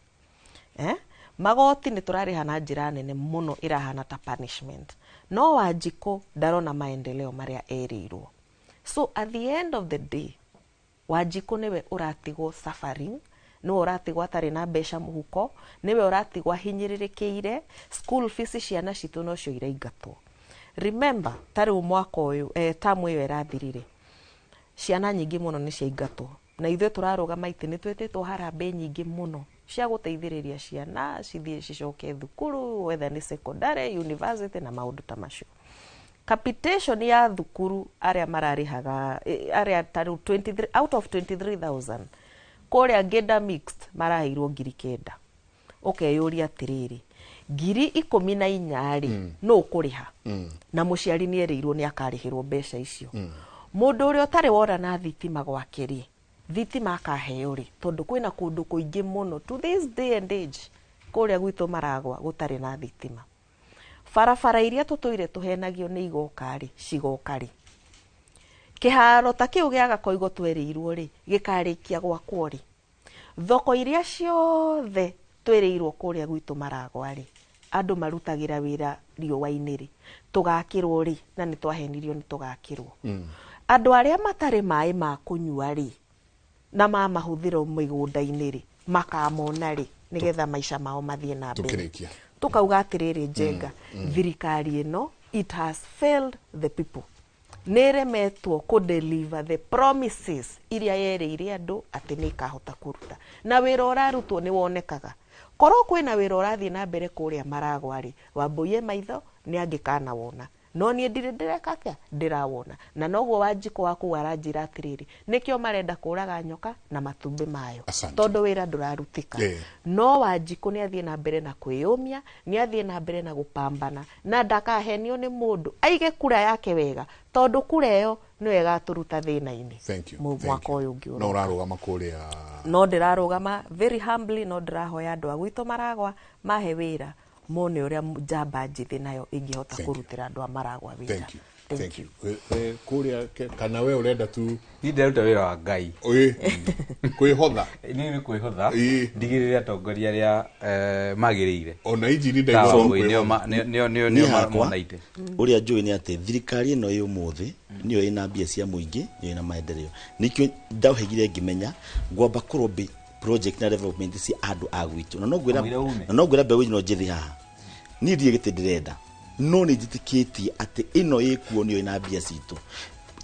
magoti ni turariha na njira nene muno irahana ta punishment, no Wanjiku ndarona maendeleo maria erirwo. So at the end of the day Wanjiku niwe uratigwo suffering, niwe uratigwo atari na mbeca muhuko, niwe uratigwo hinyirirekeire, school fees ciana citu no cio iraingatwo. Remember tari mwaka uyu tamu iyo irathirire ciana nyingi muno ni ciaingatwo, na ithuĩ turarugama iti ni twetĩtwo harambe nyingi muno cia guteithiriria ciana cithie cicoke thukuru whether ni secondary university na maundu ta macio. Capitation ya thukuru aria mararihaga aria taru 23 out of 23,000 kuria Ngenda mixed marahirwo 9,000. Ukeyuria atiriri 14,000 ri no ukuriha na muciari ni erirwo ni akarihirwo mbeca icio. Mundu uria utari wora na thitima gwake ri thitima akaheo ri tondu kwina kundu kuingi muno to this day and age kuria gwitu Maragwa gutari na thitima. Farafara iria tutoire tuhenagio ni igoka ri cigoka ri kiharo ta kiu giaga koigo twerirwo ri gikarikia gwakwo ri thoko iria ciothe twerirwo kuria gwitu Maragwa ri andu marutagira wira riũa-inĩ ri tugakirwo ri na ni twahenirio ni tugakirwo. Andu aria matare mai ma kunyua ri na mahuthiro migunda-inĩ ri makamona ri nigetha maisha mao mathie na mbere. Tukauga atiriri Njenga thirikari ino it has failed the people. Neremetwo ku deliver the promises iria yereire andu ati ni kahota kuruta na wira urarutwo ni wonekaga. Korwo kwina wira urathie na mbere kuria Maragwa ri Wambũi maitho ni angikana wona no nie ndireka kia ndirawona na noguo Wanjiko waku aranjira atiriri nikio marenda kuraga nyoka na matumbi mayo tondu wira ndurarutika. No Wanjiko ni athie na mbere na kwiyumia ni athie na mbere na gupambana na ndakahenio ni mundu aige kura yake wega tondu kura iyo niwe igaturuta thina-ini mwaka uyu ungi. No urarugama kuria no ndirarugama very humbly no ndirahoya andu agwitu Maragwa mahe wira mone uria njamba njithi nayo ingihota kurutira andu a Maragwa wira. Thank you. Kuria kana we urenda tu ni nderuta wira wa Ngai kwihotha ni kwihotha ndigirire atongoria ria magirire ona iji ni ndaiwa nio mamonaite uria njui ni ati thirikari ino yu muthi niyo ina mbia cia muingi niyo ina maendeleo nikio ndauhegire ngimenya ngwamba kurobi project na development si andu agwitu na no gwira bewe no njithi haha ni ndie gite ndirenda no ni njitikitie ati ino ikuo niyo ina mbia citu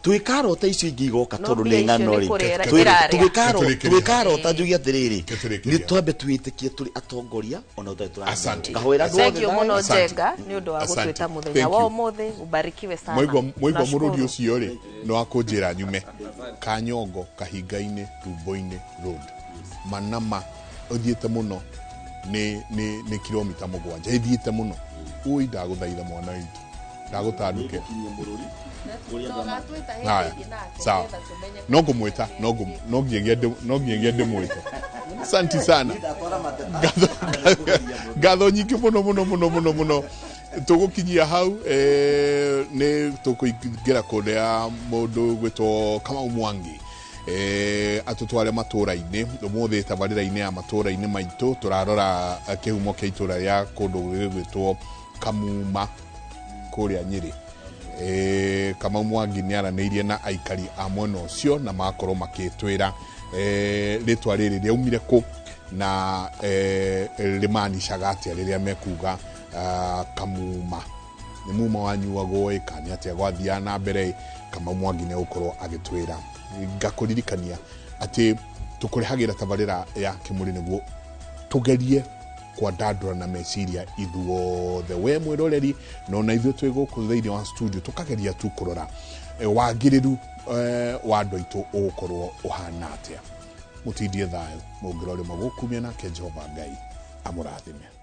twikarota icio ingi igoka tondu ni ng'ano ri twikarota njugi atiriri ni twambe twitikie turi atongoria ona utari turahoera ndu muno Njenga ni undu wa gutwita muthenya wa umuthi ubarikiwe sana moigwa murudi ucio ri no akunjira nyume Kanyongo Kahinga-ini Tumbo-ini road Manama uthiete muno ni kilomita 7 ithiete muno ui ndaguthaitha mwana witu ndagutaruke sawa no ngumwita no ngiengia ndimwite santi sana gatho nyingi muno tugukinyia hau ni tukuingira kuria mundu gwitwo Kamau Mwangi atutware matura-ini umuthi tabarira-ini ya matura-ini maitu turarora kihumo kia itura ria kundu gwitwo Kamuma kuria Nyeri. Kamau Mwangi ni araniirie na aikari a mwena ucio na makorwo makitwira ritwa riri riaumire ku na rimaanishaga atia riria mekuga Kamuma ni muma wanyuagwo ikani atia gwathia na mbere. Kamau Mwangi ni ukorwo agitwira ngakuririkania ati tukurihagira tabarira ya kimuri niguo tugerie kwa dadura na meciria ithuothe we mwiroreri no na ithuo twi guku thiini wa studio tukageria tu kurora wagiriru wa andu aitu ugukorwo uhana atia mutindie thayo mungirori magukumia nake Jehova Ngai amurathime.